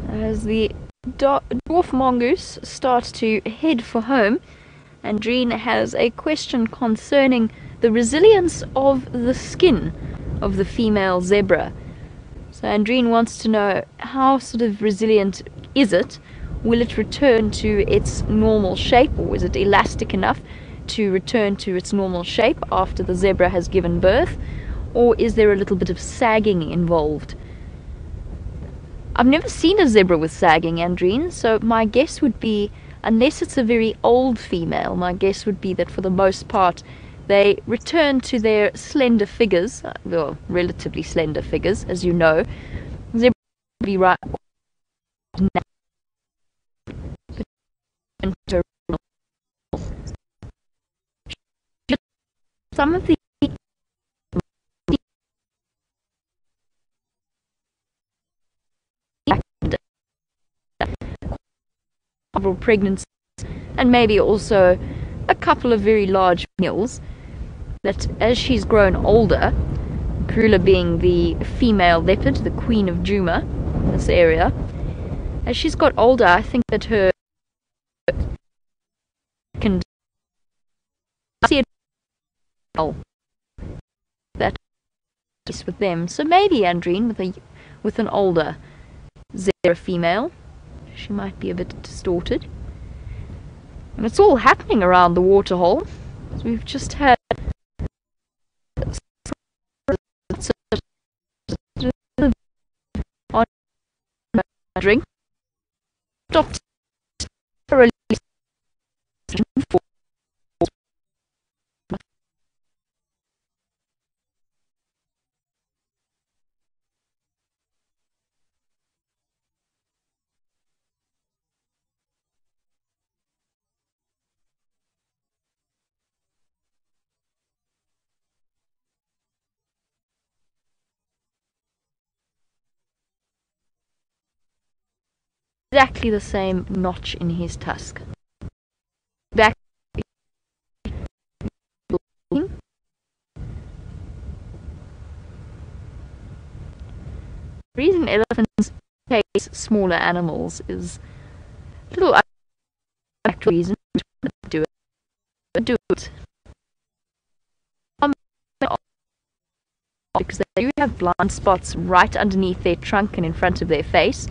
As the dwarf mongoose starts to head for home, Andreen has a question concerning the resilience of the skin of the female zebra. So Andreen wants to know, how sort of resilient is it? Will it return to its normal shape, or is it elastic enough to return to its normal shape after the zebra has given birth? Or is there a little bit of sagging involved? I've never seen a zebra with sagging, Andreen, so my guess would be, unless it's a very old female, my guess would be that for the most part they return to their slender figures, well, relatively slender figures, as you know. Zebra would be right. Some of the pregnancies, and maybe also a couple of very large meals, that as she's grown older, Karula being the female leopard, the queen of Djuma in this area, as she's got older, I think that her can see it that is with them. So maybe Andreen with an older zebra female, she might be a bit distorted. And it's all happening around the waterhole. So we've just had on drink stopped for exactly the same notch in his tusk. Back. The reason elephants chase smaller animals is a little actual reason to do it. Because they do have blind spots right underneath their trunk and in front of their face.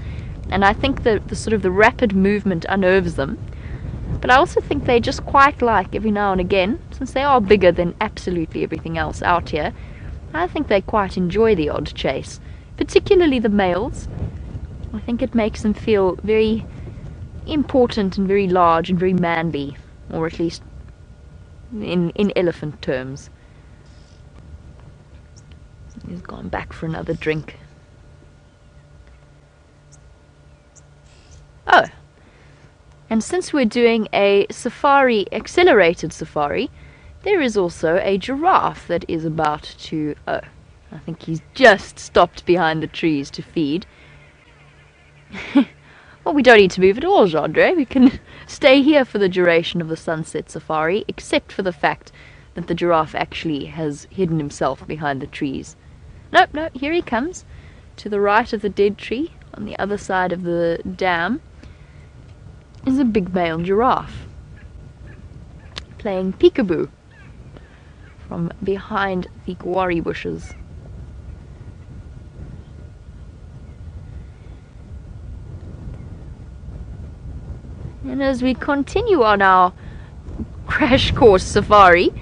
And I think the sort of the rapid movement unnerves them. But I also think they just quite like, every now and again, since they are bigger than absolutely everything else out here, I think they quite enjoy the odd chase. Particularly the males. I think it makes them feel very important and very large and very manly. Or at least in elephant terms. He's gone back for another drink. Oh, and since we're doing a safari, accelerated safari, there is also a giraffe that is about to, oh, I think he's just stopped behind the trees to feed. Well, we don't need to move at all, Gendre. We can stay here for the duration of the sunset safari, except for the fact that the giraffe actually has hidden himself behind the trees. Nope, no, here he comes, to the right of the dead tree, on the other side of the dam, is a big male giraffe playing peekaboo from behind the guari bushes. And as we continue on our crash course safari,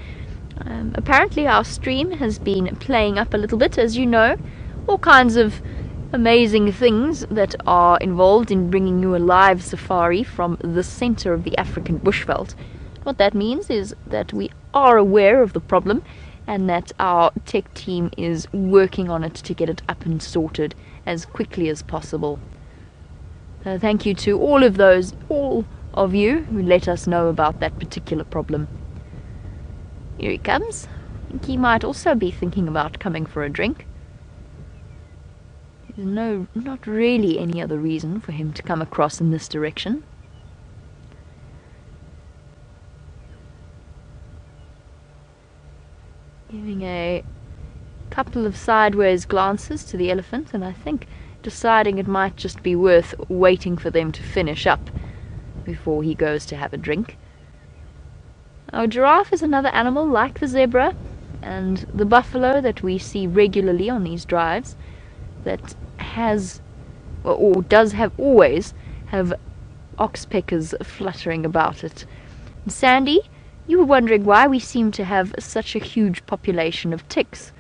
apparently our stream has been playing up a little bit. As you know, all kinds of amazing things that are involved in bringing you a live safari from the center of the African bushveld. What that means is that we are aware of the problem and that our tech team is working on it to get it up and sorted as quickly as possible. So thank you to all of you who let us know about that particular problem. Here he comes. I think he might also be thinking about coming for a drink. There's not really any other reason for him to come across in this direction. Giving a couple of sideways glances to the elephant, and I think deciding it might just be worth waiting for them to finish up before he goes to have a drink. Our giraffe is another animal like the zebra and the buffalo that we see regularly on these drives that has, or does have, always have oxpeckers fluttering about it. And Sandy, you were wondering why we seem to have such a huge population of ticks.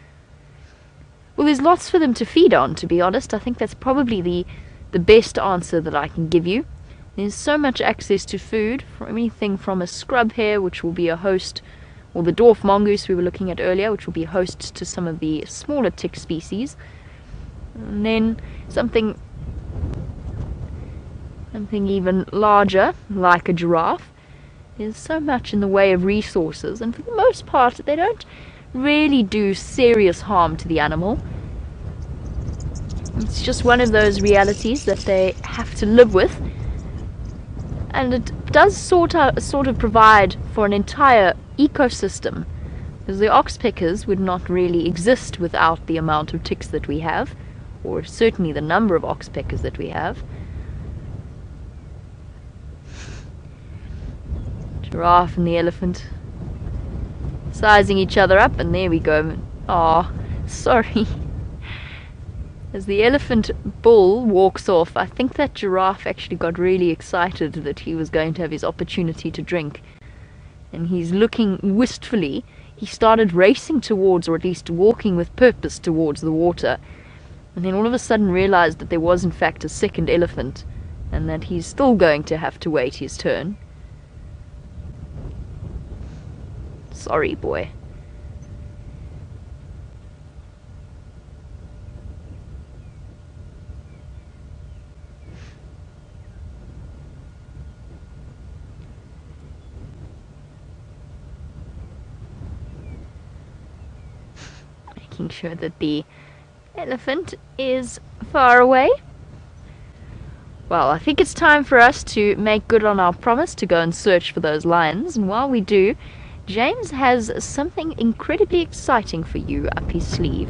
Well, there's lots for them to feed on, to be honest. I think that's probably the best answer that I can give you. There's so much access to food, from anything from a scrub hare, which will be a host, or the dwarf mongoose we were looking at earlier, which will be hosts to some of the smaller tick species. And then something even larger, like a giraffe. There's so much in the way of resources, and for the most part they don't really do serious harm to the animal. It's just one of those realities that they have to live with, and it does sort of provide for an entire ecosystem, because the oxpeckers would not really exist without the amount of ticks that we have, or certainly the number of oxpeckers that we have. Giraffe and the elephant sizing each other up, and there we go. Ah, sorry. As the elephant bull walks off, I think that giraffe actually got really excited that he was going to have his opportunity to drink, and he's looking wistfully. He started racing towards, or at least walking with purpose towards the water, and then all of a sudden realized that there was in fact a second elephant, and that he's still going to have to wait his turn. Sorry, boy. Making sure that the elephant is far away. Well, I think it's time for us to make good on our promise to go and search for those lions, and while we do, James has something incredibly exciting for you up his sleeve.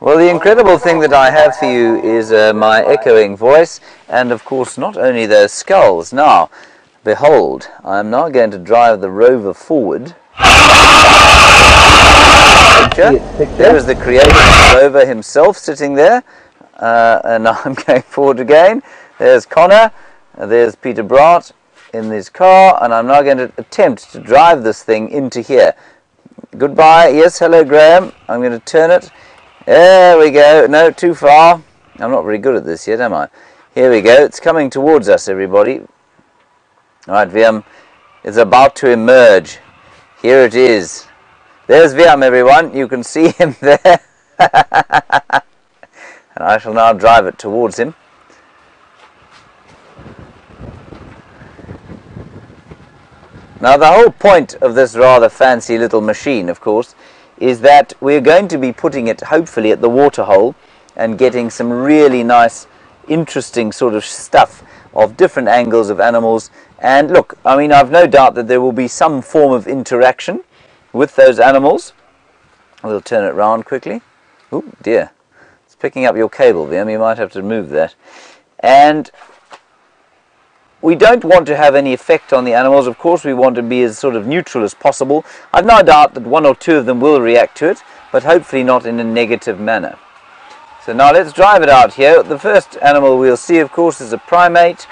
Well, the incredible thing that I have for you is my echoing voice, and of course not only those skulls. Now, behold, I am now going to drive the rover forward. There is the creator of the rover himself sitting there, and now I'm going forward again. There's Connor, there's Peter Braat in his car, and I'm now going to attempt to drive this thing into here. Goodbye. Yes, hello Graham. I'm going to turn it. There we go. No, too far. I'm not very good at this yet, am I? Here we go. It's coming towards us, everybody. Alright, Viam is about to emerge. Here it is. There's Viam, everyone. You can see him there. And I shall now drive it towards him. Now, the whole point of this rather fancy little machine, of course, is that we're going to be putting it, hopefully, at the waterhole and getting some really nice, interesting sort of stuff of different angles of animals. And look, I mean, I've no doubt that there will be some form of interaction with those animals. We'll turn it round quickly. Oh, dear. It's picking up your cable, Viam. You might have to move that. And we don't want to have any effect on the animals. Of course, we want to be as sort of neutral as possible. I've no doubt that one or two of them will react to it, but hopefully not in a negative manner. So now let's drive it out here. The first animal we'll see, of course, is a primate.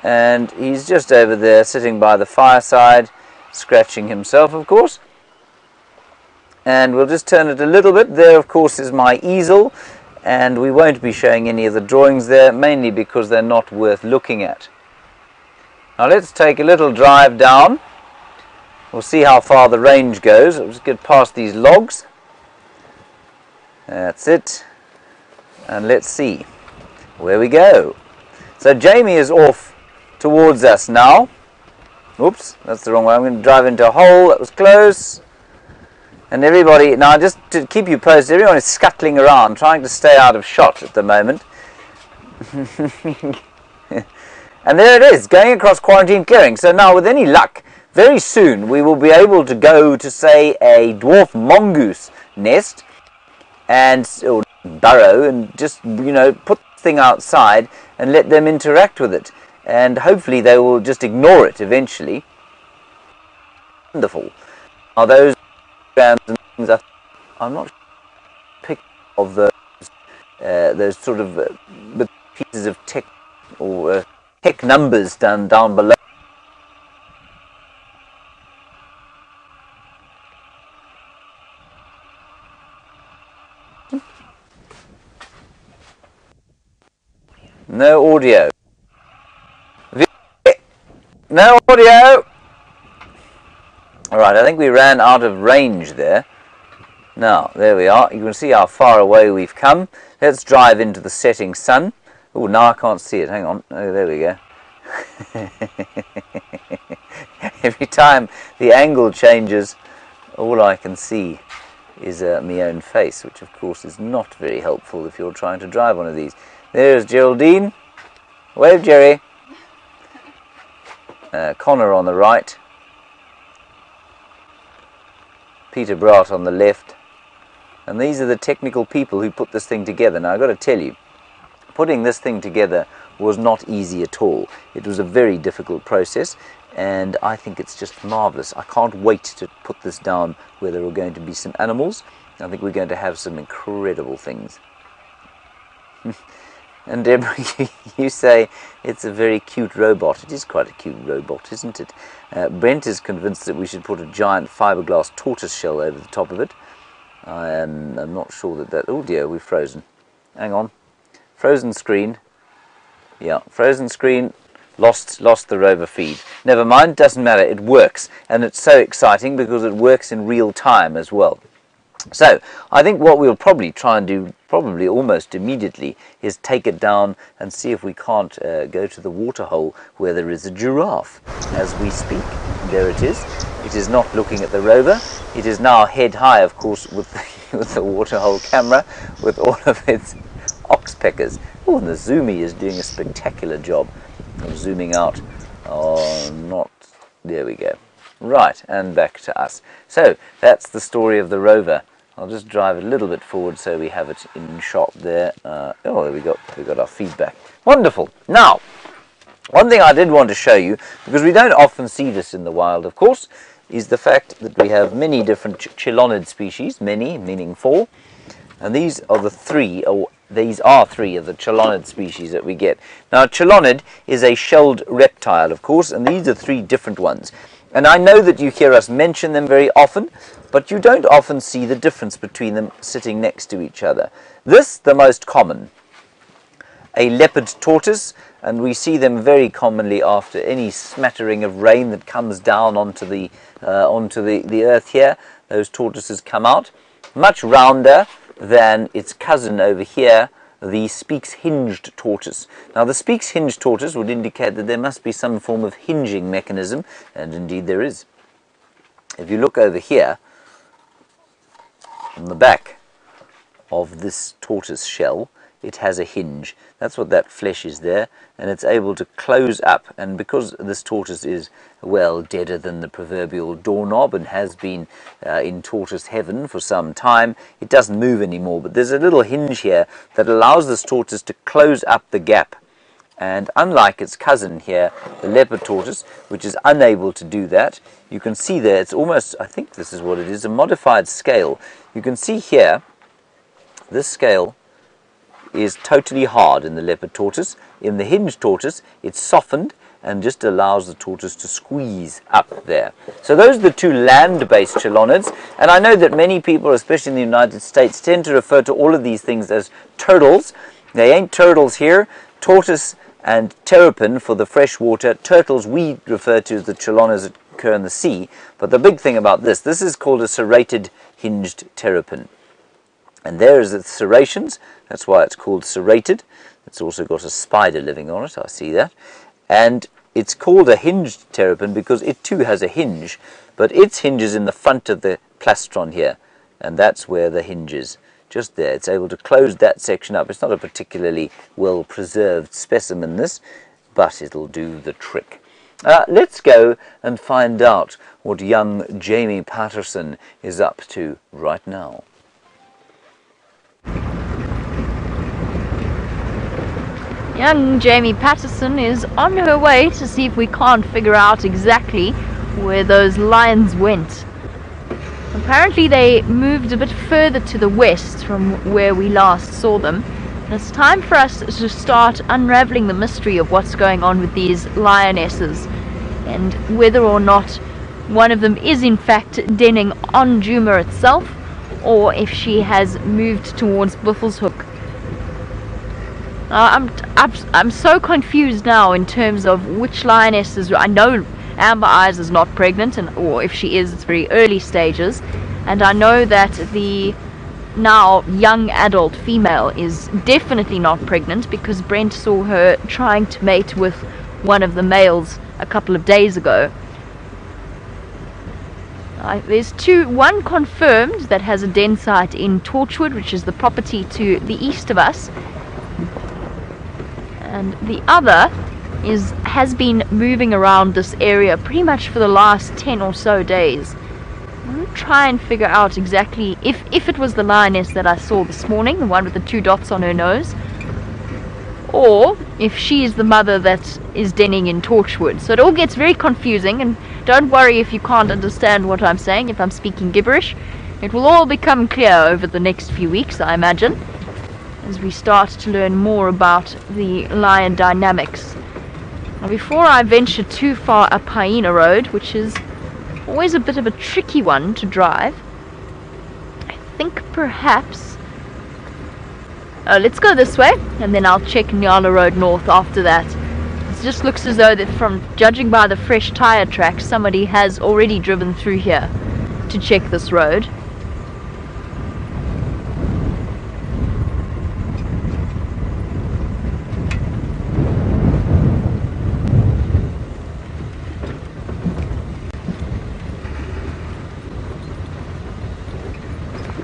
And he's just over there sitting by the fireside, scratching himself, of course. and we'll just turn it a little bit. There of course is my easel, and we won't be showing any of the drawings there, mainly because they're not worth looking at. Now let's take a little drive down. We'll see how far the range goes. I'll just get past these logs. That's it. And let's see where we go. So Jamie is off towards us now. Oops, that's the wrong way. I'm going to drive into a hole. That was close. And everybody, now just to keep you posted, everyone is scuttling around, trying to stay out of shot at the moment. And there it is, going across quarantine clearing. So now with any luck, very soon we will be able to go to, say, a dwarf mongoose nest or burrow, and just, you know, put the thing outside and let them interact with it. And hopefully they will just ignore it eventually. Wonderful. Now those and things, I'm not pick of those sort of pieces of tech or tech numbers down below. No audio. No audio. Alright, I think we ran out of range there. Now, there we are. You can see how far away we've come. Let's drive into the setting sun. Oh, now I can't see it. Hang on. Oh, there we go. Every time the angle changes, all I can see is my own face, which of course is not very helpful if you're trying to drive one of these. There's Geraldine. Wave, Jerry. Connor on the right. Peter Bratt on the left. And these are the technical people who put this thing together. Now I've got to tell you, putting this thing together was not easy at all. It was a very difficult process, and I think it's just marvellous. I can't wait to put this down where there are going to be some animals. I think we're going to have some incredible things. And Deborah, you say it's a very cute robot. It is quite a cute robot, isn't it? Brent is convinced that we should put a giant fiberglass tortoise shell over the top of it. I'm not sure that... Oh dear, we've frozen. Hang on. Frozen screen. Yeah, frozen screen. Lost the rover feed. Never mind, doesn't matter. It works. And it's so exciting because it works in real time as well. So, I think what we'll probably try and do, probably almost immediately, is take it down and see if we can't go to the waterhole where there is a giraffe as we speak. There it is. It is not looking at the rover. It is now head high, of course, with the waterhole camera, with all of its oxpeckers. Oh, and the zoomy is doing a spectacular job of zooming out. Oh, not... There we go. Right, and back to us. So, that's the story of the rover. I'll just drive a little bit forward so we have it in shot there. Oh, there we got our feedback. Wonderful. Now, one thing I did want to show you, because we don't often see this in the wild, of course, is the fact that we have many different chelonid species, many, meaning 4, and these are the 3, or these are 3 of the chelonid species that we get. Now, chelonid is a shelled reptile, of course, and these are 3 different ones. And I know that you hear us mention them very often, but you don't often see the difference between them sitting next to each other. This, the most common, a leopard tortoise, and we see them very commonly after any smattering of rain that comes down onto the earth here. Those tortoises come out, much rounder than its cousin over here, the Speke's hinged tortoise. Now the Speke's hinged tortoise would indicate that there must be some form of hinging mechanism, and indeed there is. If you look over here, on the back of this tortoise shell, it has a hinge. That's what that flesh is there, and it's able to close up. And because this tortoise is, well, deader than the proverbial doorknob and has been in tortoise heaven for some time, it doesn't move anymore. But there's a little hinge here that allows this tortoise to close up the gap. And unlike its cousin here, the leopard tortoise, which is unable to do that, you can see there, it's almost, I think this is what it is, a modified scale. You can see here, this scale is totally hard in the leopard tortoise. In the hinged tortoise, it's softened and just allows the tortoise to squeeze up there. So those are the two land-based chelonids, and I know that many people, especially in the United States, tend to refer to all of these things as turtles. They ain't turtles here. Tortoise and terrapin for the freshwater. Turtles we refer to as the chelonids that occur in the sea. But the big thing about this is called a serrated hinged terrapin. And there is the serrations, that's why it's called serrated. It's also got a spider living on it, I see that. And it's called a hinged terrapin because it too has a hinge, but its hinge is in the front of the plastron here, and that's where the hinge is. Just there, it's able to close that section up. It's not a particularly well preserved specimen this, but it'll do the trick. Let's go and find out what young Jamie Patterson is up to right now. Young Jamie Patterson is on her way to see if we can't figure out exactly where those lions went. Apparently they moved a bit further to the west from where we last saw them. And it's time for us to start unraveling the mystery of what's going on with these lionesses, and whether or not one of them is in fact denning on Djuma itself, or if she has moved towards Buffelshoek. I'm so confused now in terms of which lionesses. I know Amber Eyes is not pregnant, or if she is, it's very early stages, and I know that the now young adult female is definitely not pregnant because Brent saw her trying to mate with one of the males a couple of days ago. There's one confirmed that has a den site in Torchwood, which is the property to the east of us, and the other has been moving around this area pretty much for the last 10 or so days. I'm going to try and figure out exactly if it was the lioness that I saw this morning, the one with the 2 dots on her nose, or if she is the mother that is denning in Torchwood. So it all gets very confusing, and don't worry if you can't understand what I'm saying, if I'm speaking gibberish. It will all become clear over the next few weeks, I imagine, as we start to learn more about the lion dynamics. Now, before I venture too far up Hyena Road, which is always a bit of a tricky one to drive, I think perhaps... let's go this way, and then I'll check Nyala Road North after that. It just looks as though that, from judging by the fresh tyre tracks, somebody has already driven through here to check this road.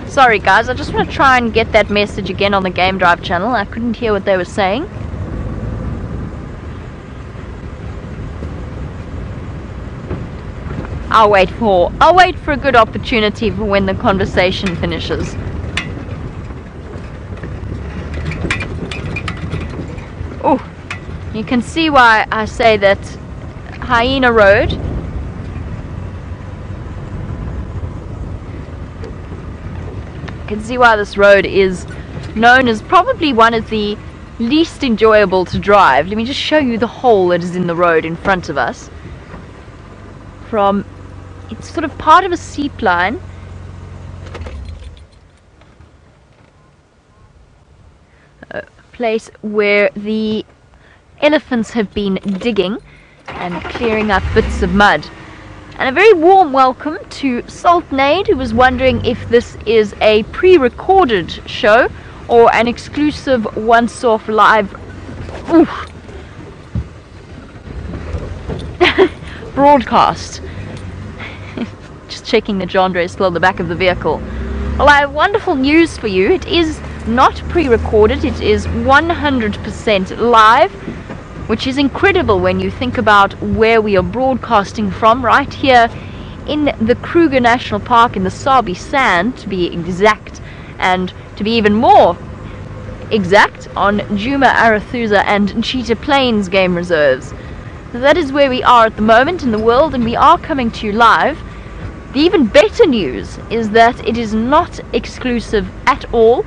Sorry guys, I just want to try and get that message again on the Game Drive channel. I couldn't hear what they were saying. I'll wait for a good opportunity for when the conversation finishes. Oh, you can see why I say that Hyena Road can see why this road is known as probably one of the least enjoyable to drive. Let me just show you the hole that is in the road in front of us. It's sort of part of a seep line. A place where the elephants have been digging and clearing up bits of mud. And a very warm welcome to Saltnade, who was wondering if this is a pre-recorded show or an exclusive once-off live broadcast. Just checking that John Dre is still at the back of the vehicle. Well, I have wonderful news for you. It is not pre-recorded, it is 100% live, which is incredible when you think about where we are broadcasting from, right here in the Kruger National Park in the Sabi Sand, to be exact, and to be even more exact, on Djuma, Arathusa and Cheetah Plains game reserves. So that is where we are at the moment in the world, and we are coming to you live. The even better news is that it is not exclusive at all.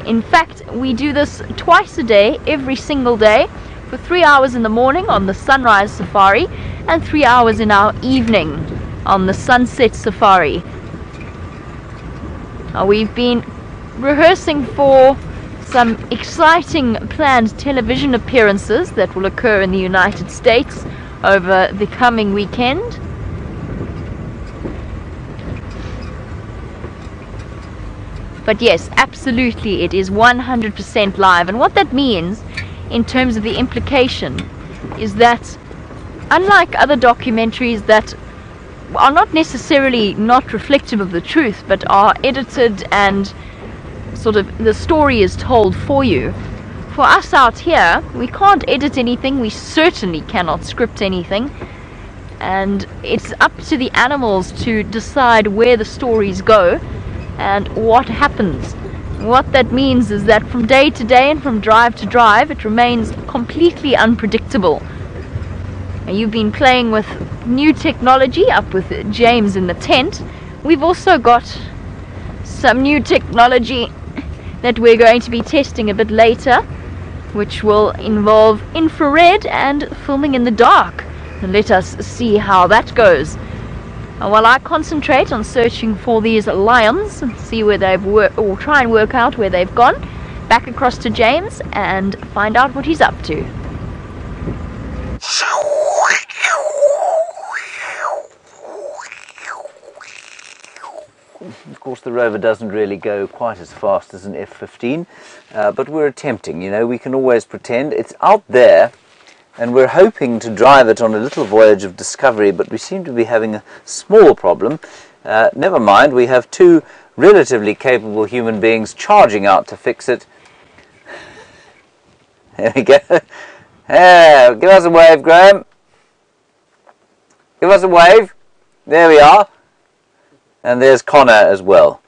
In fact, we do this twice a day, every single day, for 3 hours in the morning on the sunrise safari and 3 hours in our evening on the sunset safari. Now, we've been rehearsing for some exciting planned television appearances that will occur in the United States over the coming weekend. But yes, absolutely, it is 100% live. And what that means in terms of the implication is that unlike other documentaries that are not necessarily not reflective of the truth, but are edited and sort of the story is told for you, for us out here, we can't edit anything, we certainly cannot script anything, and it's up to the animals to decide where the stories go and what happens. What that means is that from day to day and from drive to drive, it remains completely unpredictable. And you've been playing with new technology up with James in the tent. We've also got some new technology that we're going to be testing a bit later, which will involve infrared and filming in the dark. And let us see how that goes. And while I concentrate on searching for these lions and see where they've or try and work out where they've gone, back across to James and find out what he's up to. Of course, the rover doesn't really go quite as fast as an F-15, but we're attempting, you know, we can always pretend. It's out there, and we're hoping to drive it on a little voyage of discovery, but we seem to be having a small problem. Never mind, we have two relatively capable human beings charging out to fix it. There we go. Yeah, give us a wave, Graham. Give us a wave. There we are. And there's Connor as well.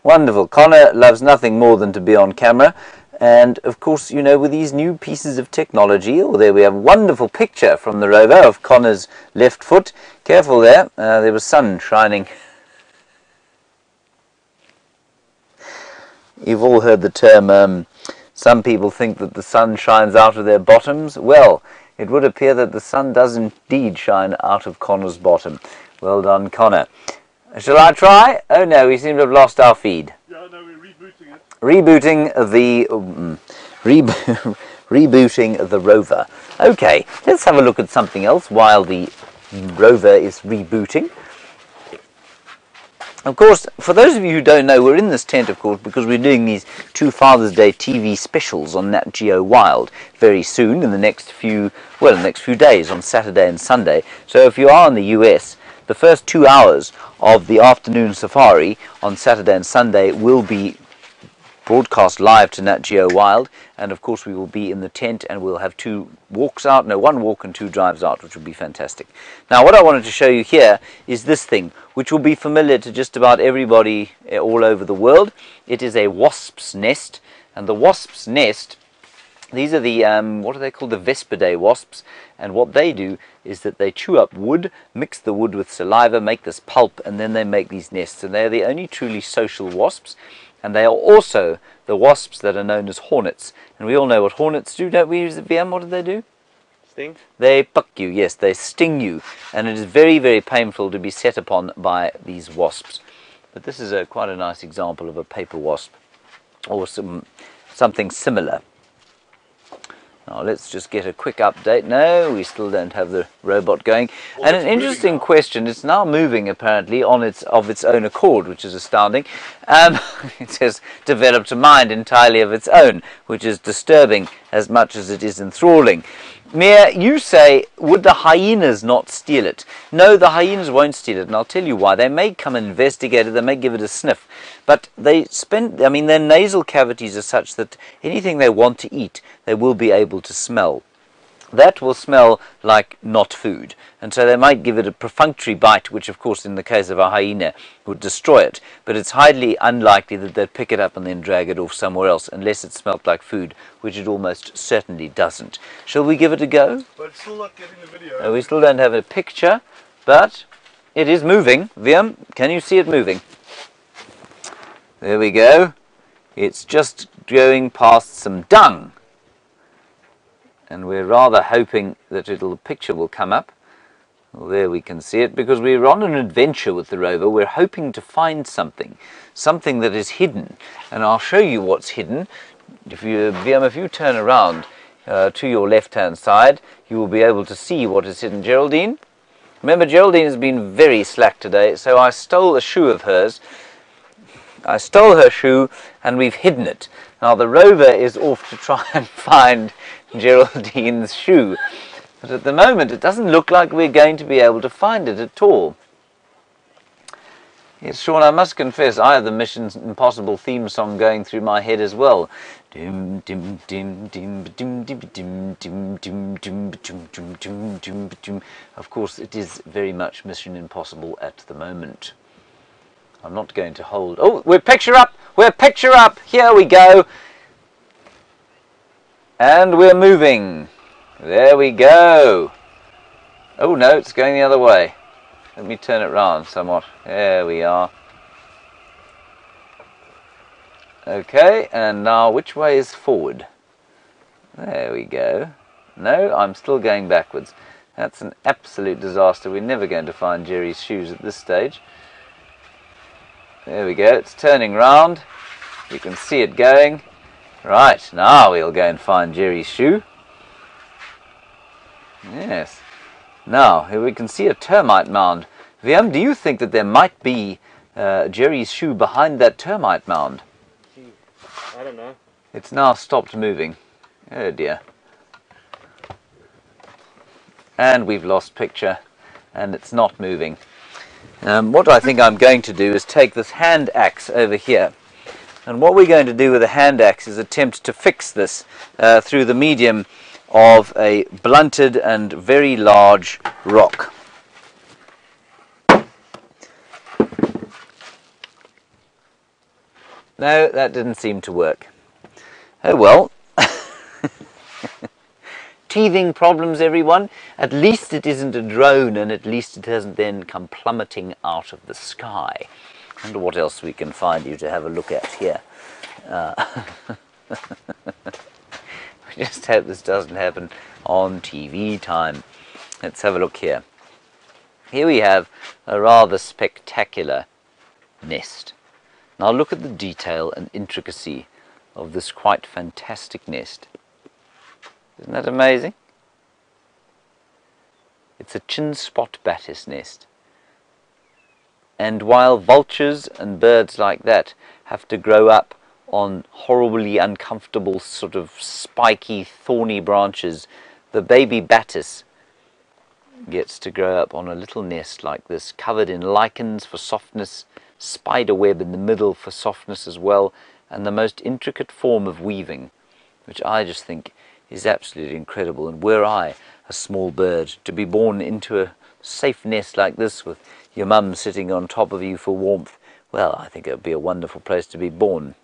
Wonderful. Connor loves nothing more than to be on camera. And of course, you know, with these new pieces of technology, there we have a wonderful picture from the rover of Connor's left foot. Careful there. There was sun shining. You've all heard the term, some people think that the sun shines out of their bottoms. Well, it would appear that the sun does indeed shine out of Connor's bottom. Well done, Connor. Shall I try? Oh no, we seem to have lost our feed. Yeah, no, we're rebooting it. Rebooting the rover. Okay, let's have a look at something else while the rover is rebooting. Of course, for those of you who don't know, we're in this tent, of course, because we're doing these 2 Father's Day TV specials on Nat.Geo Wild very soon, in the next few days, on Saturday and Sunday. So if you are in the US, the first 2 hours of the afternoon safari on Saturday and Sunday will be broadcast live to Nat.Geo Wild, and of course we will be in the tent and we'll have 2 walks out, no, 1 walk and 2 drives out, which will be fantastic. Now what I wanted to show you here is this thing, which will be familiar to just about everybody all over the world. It is a wasp's nest, and the wasp's nest, these are the, what are they called, the Vespidae wasps, and what they do is that they chew up wood, mix the wood with saliva, make this pulp, and then they make these nests, and they are the only truly social wasps. And they are also the wasps that are known as hornets. And we all know what hornets do, don't we, VM? What do they do? Sting? They puck you, yes, they sting you. And it is very, very painful to be set upon by these wasps. But this is quite a nice example of a paper wasp, or something similar. Now let's just get a quick update. No, we still don't have the robot going. Well, and an interesting question, it's now moving apparently of its own accord, which is astounding. It has developed a mind entirely of its own, which is disturbing as much as it is enthralling. Mia, you say, would the hyenas not steal it? No, the hyenas won't steal it, and I'll tell you why. They may come and investigate it, they may give it a sniff, but their nasal cavities are such that anything they want to eat, they will be able to smell. That will smell like not food, and so they might give it a perfunctory bite, which of course in the case of a hyena would destroy it, but it's highly unlikely that they'd pick it up and then drag it off somewhere else unless it smelt like food, which it almost certainly doesn't. Shall we give it a go? But it's still not getting the video. We still don't have a picture, but it is moving. Viam, can you see it moving? There we go. It's just going past some dung. and we're rather hoping that the picture will come up. Well, there we can see it, because we're on an adventure with the rover. We're hoping to find something that is hidden, and I'll show you what's hidden. If you turn around to your left-hand side, you will be able to see what is hidden. Geraldine? Remember, Geraldine has been very slack today, so I stole a shoe of hers. I stole her shoe, and we've hidden it. Now, the rover is off to try and find Geraldine's shoe. But at the moment, it doesn't look like we're going to be able to find it at all. Yes, Sean, I must confess, I have the Mission Impossible theme song going through my head as well. Dim dim dim dim dim dim dim dim dim dim dim dim dim dim. Of course, it is very much Mission Impossible at the moment. I'm not going to hold. Oh, we're picture up! We're picture up! Here we go! And we're moving. There we go. Oh no, it's going the other way. Let me turn it round somewhat. There we are. Okay, and now which way is forward? There we go. No, I'm still going backwards. That's an absolute disaster. We're never going to find Jerry's shoes at this stage. There we go. It's turning round. You can see it going. Right, now we'll go and find Jerry's shoe. Yes. Now, here we can see a termite mound. VM, do you think that there might be Jerry's shoe behind that termite mound? I don't know. It's now stopped moving. Oh dear. And we've lost picture, and it's not moving. What I think I'm going to do is take this hand axe over here. And what we're going to do with a hand axe is attempt to fix this through the medium of a blunted and very large rock. No, that didn't seem to work. Oh well. Teething problems, everyone. At least it isn't a drone, and at least it hasn't then come plummeting out of the sky. I wonder what else we can find you to have a look at here. We just hope this doesn't happen on TV time. Let's have a look here. Here we have a rather spectacular nest. Now look at the detail and intricacy of this quite fantastic nest. Isn't that amazing? It's a chin spot batis nest. And while vultures and birds like that have to grow up on horribly uncomfortable sort of spiky, thorny branches, the baby batis gets to grow up on a little nest like this, covered in lichens for softness, spider web in the middle for softness as well, and the most intricate form of weaving, which I just think is absolutely incredible. And were I a small bird to be born into a safe nest like this with your mum sitting on top of you for warmth, well, I think it would be a wonderful place to be born.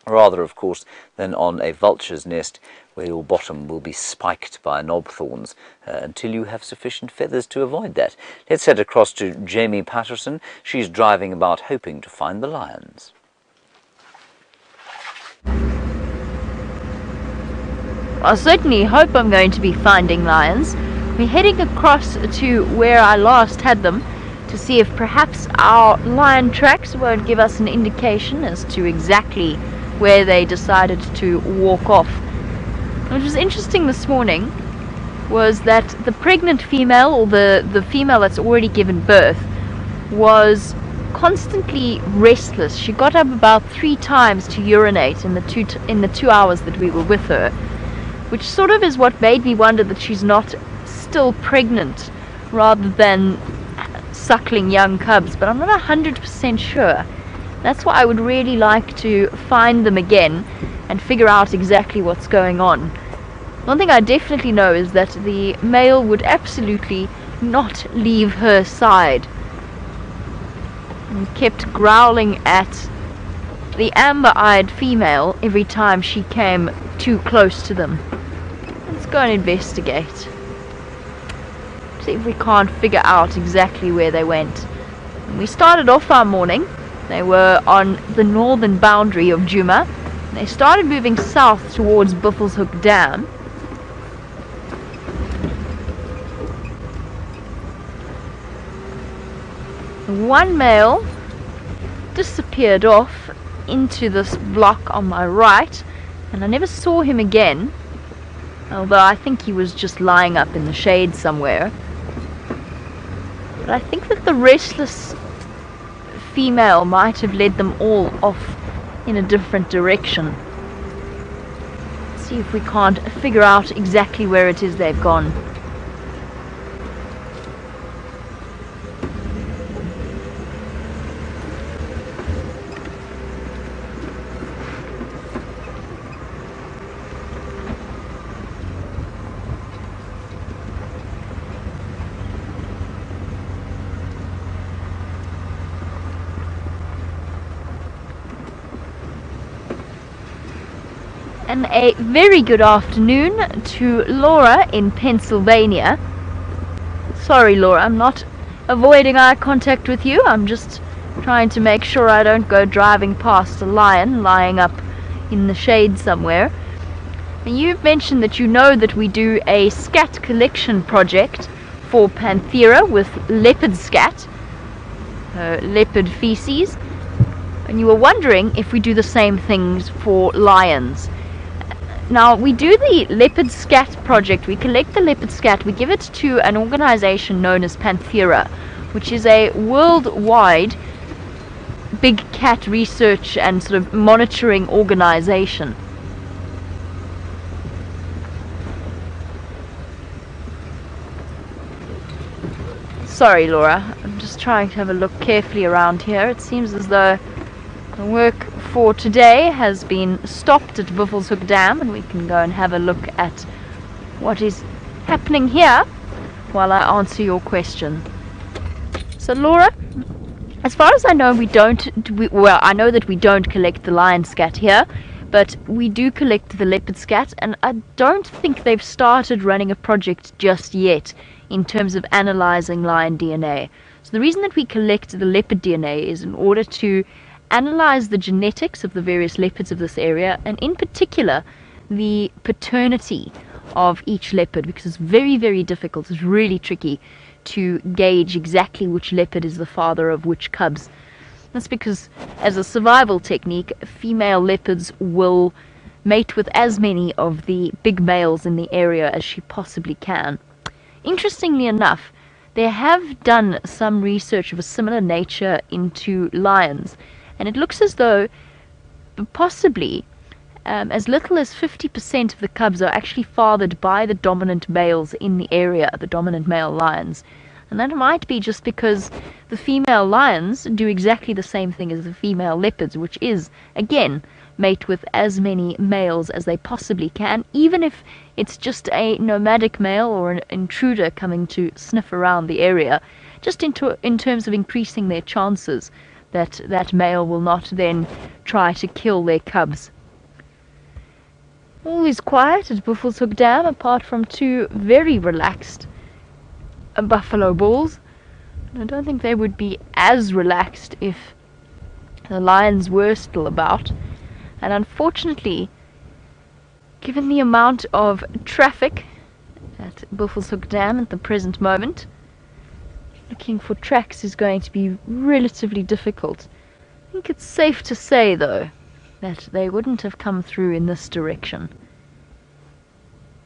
Rather, of course, than on a vulture's nest where your bottom will be spiked by knob thorns until you have sufficient feathers to avoid that. Let's head across to Jamie Patterson. She's driving about hoping to find the lions. I certainly hope I'm going to be finding lions. We're heading across to where I last had them to see if perhaps our lion tracks won't give us an indication as to exactly where they decided to walk off. What was interesting this morning was that the pregnant female, or the female that's already given birth, was constantly restless. She got up about 3 times to urinate in the 2 hours that we were with her, which sort of is what made me wonder that she's not still pregnant rather than suckling young cubs, but I'm not 100% sure. That's why I would really like to find them again and figure out exactly what's going on. One thing I definitely know is that the male would absolutely not leave her side. He kept growling at the amber-eyed female every time she came too close to them. Let's go and investigate. See if we can't figure out exactly where they went. When we started off our morning, they were on the northern boundary of Djuma. They started moving south towards Buffelshoek Dam. One male disappeared off into this block on my right, and I never saw him again, although I think he was just lying up in the shade somewhere. But I think that the restless female might have led them all off in a different direction. Let's see if we can't figure out exactly where it is they've gone. And a very good afternoon to Laura in Pennsylvania. Sorry Laura, I'm not avoiding eye contact with you, I'm just trying to make sure I don't go driving past a lion lying up in the shade somewhere. And you've mentioned that you know that we do a scat collection project for Panthera with leopard scat, leopard feces, and you were wondering if we do the same things for lions. Now, we do the leopard scat project. We collect the leopard scat, we give it to an organization known as Panthera, which is a worldwide big cat research and sort of monitoring organization. Sorry, Laura, I'm just trying to have a look carefully around here. It seems as though the work for today has been stopped at Buffelshoek Dam, and we can go and have a look at what is happening here while I answer your question. So Laura, as far as I know, well, I know that we don't collect the lion scat here, but we do collect the leopard scat, and I don't think they've started running a project just yet in terms of analyzing lion DNA. So the reason that we collect the leopard DNA is in order to analyze the genetics of the various leopards of this area, and in particular the paternity of each leopard, because it's very, very difficult, it's really tricky to gauge exactly which leopard is the father of which cubs. That's because, as a survival technique, female leopards will mate with as many of the big males in the area as she possibly can. Interestingly enough, they have done some research of a similar nature into lions, and it looks as though possibly as little as 50% of the cubs are actually fathered by the dominant males in the area, the dominant male lions. And that might be just because the female lions do exactly the same thing as the female leopards, which is, again, mate with as many males as they possibly can, even if it's just a nomadic male or an intruder coming to sniff around the area, just in terms of increasing their chances that that male will not then try to kill their cubs. All is quiet at Buffelshoek Dam, apart from two very relaxed buffalo bulls. I don't think they would be as relaxed if the lions were still about. And unfortunately, given the amount of traffic at Buffelshoek Dam at the present moment, looking for tracks is going to be relatively difficult. I think it's safe to say, though, that they wouldn't have come through in this direction.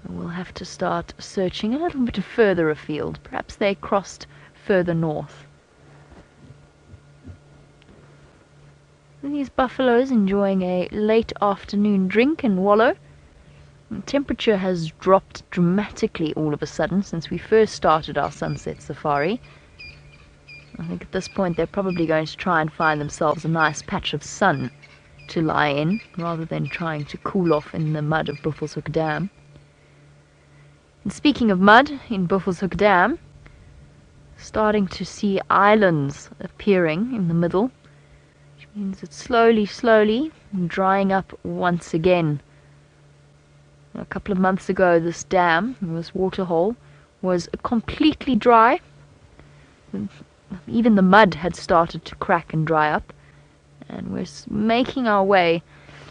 We'll have to start searching a little bit further afield. Perhaps they crossed further north. And these buffaloes enjoying a late afternoon drink and wallow. The temperature has dropped dramatically all of a sudden since we first started our sunset safari. I think at this point they're probably going to try and find themselves a nice patch of sun to lie in, rather than trying to cool off in the mud of Buffelshoek Dam. And speaking of mud in Buffelshoek Dam, starting to see islands appearing in the middle, which means it's slowly drying up once again. A couple of months ago, this dam, this waterhole, was completely dry. Even the mud had started to crack and dry up, and we're making our way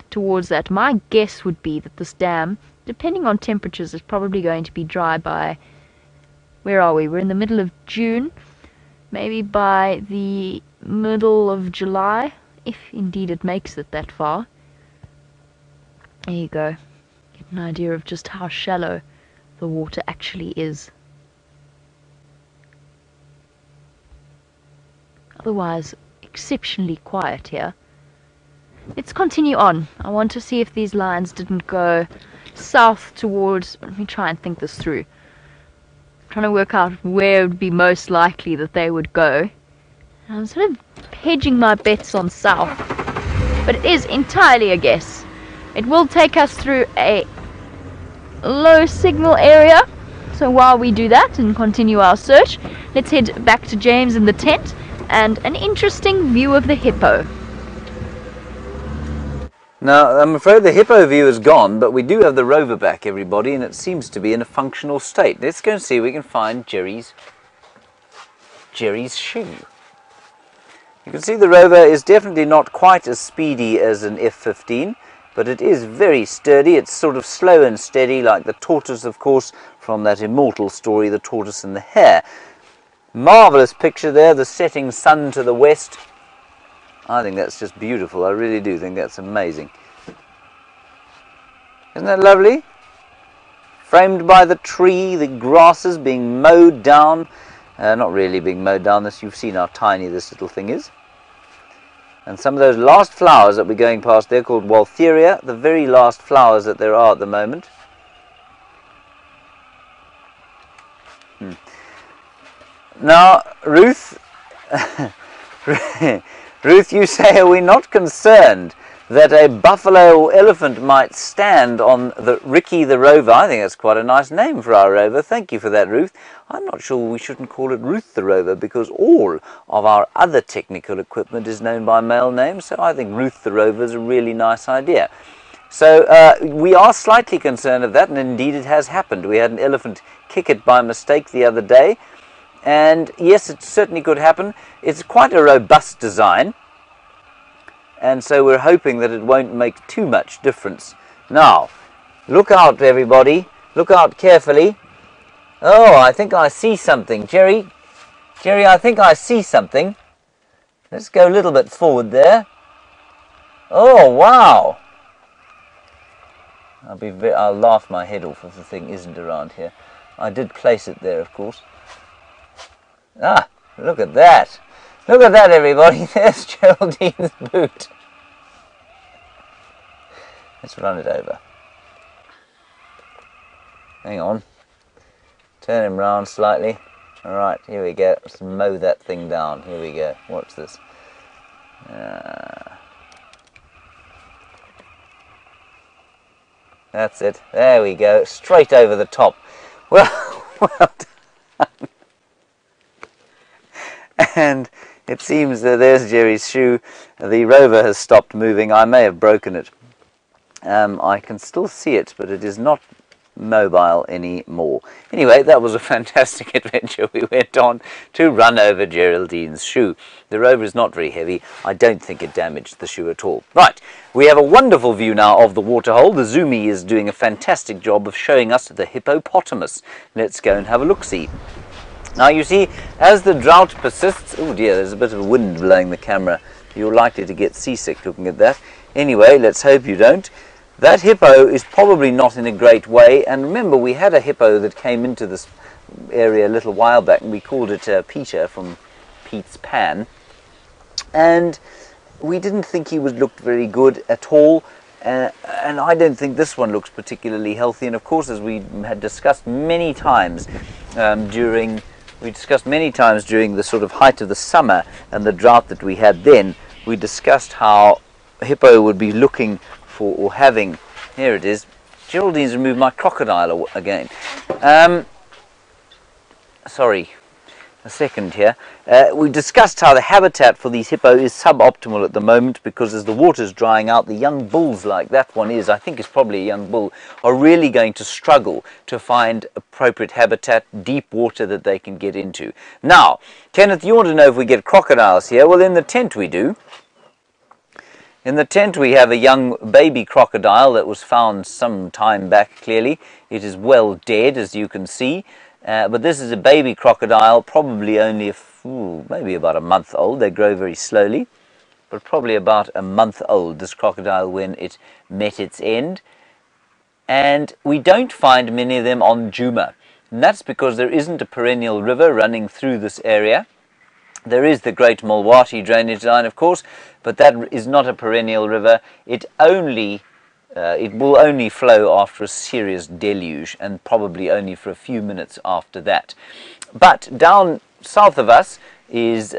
towards that. My guess would be that this dam, depending on temperatures, is probably going to be dry by, where are we? We're in the middle of June, maybe by the middle of July, if indeed it makes it that far. There you go. Get an idea of just how shallow the water actually is. Otherwise, exceptionally quiet here. Let's continue on. I want to see if these lines didn't go south towards... Let me try and think this through. I'm trying to work out where it would be most likely that they would go. I'm sort of hedging my bets on south, but it is entirely a guess. It will take us through a low signal area, so while we do that and continue our search, let's head back to James in the tent and an interesting view of the hippo. Now, I'm afraid the hippo view is gone, but we do have the rover back, everybody, and it seems to be in a functional state. Let's go and see if we can find Jerry's shoe. You can see the rover is definitely not quite as speedy as an F-15, but it is very sturdy. It's sort of slow and steady, like the tortoise, of course, from that immortal story, The Tortoise and the Hare. Marvellous picture there, the setting sun to the west. I think that's just beautiful. I really do think that's amazing. Isn't that lovely? Framed by the tree, the grasses being mowed down. Not really being mowed down, this, you've seen how tiny this little thing is. And some of those last flowers that we're going past, they're called Waltheria, the very last flowers that there are at the moment. Now, Ruth, Ruth, you say, are we not concerned that a buffalo or elephant might stand on the Ricky the Rover? I think that's quite a nice name for our rover. Thank you for that, Ruth. I'm not sure we shouldn't call it Ruth the Rover, because all of our other technical equipment is known by male names, so I think Ruth the Rover is a really nice idea. So we are slightly concerned of that, and indeed it has happened. We had an elephant kick it by mistake the other day, and yes, it certainly could happen. It's quite a robust design, and so we're hoping that it won't make too much difference. Now, look out, everybody. Look out carefully. Oh, I think I see something. Jerry, I think I see something. Let's go a little bit forward there. Oh, wow. I'll laugh my head off if the thing isn't around here. I did place it there, of course. Ah, look at that. Look at that, everybody. There's Geraldine's boot. Let's run it over. Hang on. Turn him round slightly. Alright, here we go. Let's mow that thing down. Here we go. Watch this. That's it. There we go. Straight over the top. Well, well done. And it seems that there's Jerry's shoe. The rover has stopped moving. I may have broken it. I can still see it, but it is not mobile anymore. Anyway, that was a fantastic adventure. We went on to run over Geraldine's shoe. The rover is not very heavy. I don't think it damaged the shoe at all. Right, we have a wonderful view now of the waterhole. The Zoomy is doing a fantastic job of showing us the hippopotamus. Let's go and have a look-see. Now you see, as the drought persists, oh dear, there's a bit of wind blowing the camera. You're likely to get seasick looking at that. Anyway, let's hope you don't. That hippo is probably not in a great way, and remember we had a hippo that came into this area a little while back, and we called it Peter, from Pete's Pan, and we didn't think he looked very good at all, and I don't think this one looks particularly healthy. And of course, as we had discussed many times during the sort of height of the summer and the drought that we had then, we discussed how a hippo would be looking for, or having, here it is, Geraldine's removed my crocodile again. Sorry, a second here. We discussed how the habitat for these hippo is suboptimal at the moment, because as the water's drying out, the young bulls, like that one is, I think it's probably a young bull, are really going to struggle to find appropriate habitat, deep water that they can get into. Now, Kenneth, you want to know if we get crocodiles here? Well, in the tent we do. In the tent we have a young baby crocodile that was found some time back, clearly. It is well dead, as you can see. But this is a baby crocodile, probably only maybe about a month old. They grow very slowly, but probably about a month old, this crocodile, when it met its end. And we don't find many of them on Djuma. And that's because there isn't a perennial river running through this area. There is the Great Mulwati drainage line, of course, but that is not a perennial river. It will only flow after a serious deluge, and probably only for a few minutes after that. But down south of us is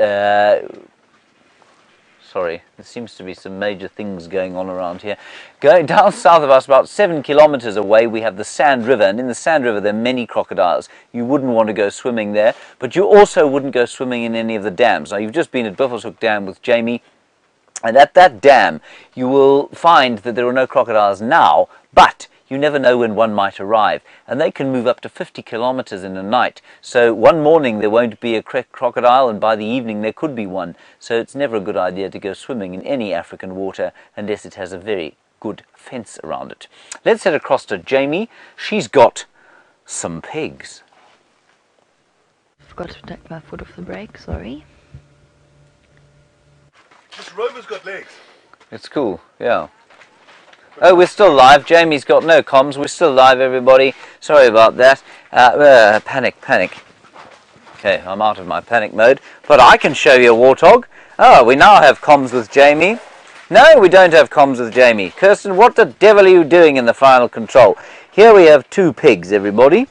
sorry, there seems to be some major things going on around here. Going down south of us, about 7 kilometers away, we have the Sand River, and in the Sand River there are many crocodiles. You wouldn't want to go swimming there, but you also wouldn't go swimming in any of the dams. Now, you've just been at Buffelshoek Dam with Jamie, and at that dam you will find that there are no crocodiles now, but you never know when one might arrive, and they can move up to 50 kilometers in a night. So one morning there won't be a crocodile, and by the evening there could be one. So it's never a good idea to go swimming in any African water unless it has a very good fence around it. Let's head across to Jamie. She's got some pigs. Forgot to take my foot off the brake, sorry. This rover's got legs. It's cool, yeah. Oh, we're still live. Jamie's got no comms. We're still live, everybody. Sorry about that. Panic. Okay, I'm out of my panic mode. But I can show you a warthog. Oh, we now have comms with Jamie. No, we don't have comms with Jamie. Kirsten, what the devil are you doing in the final control? Here we have two pigs, everybody.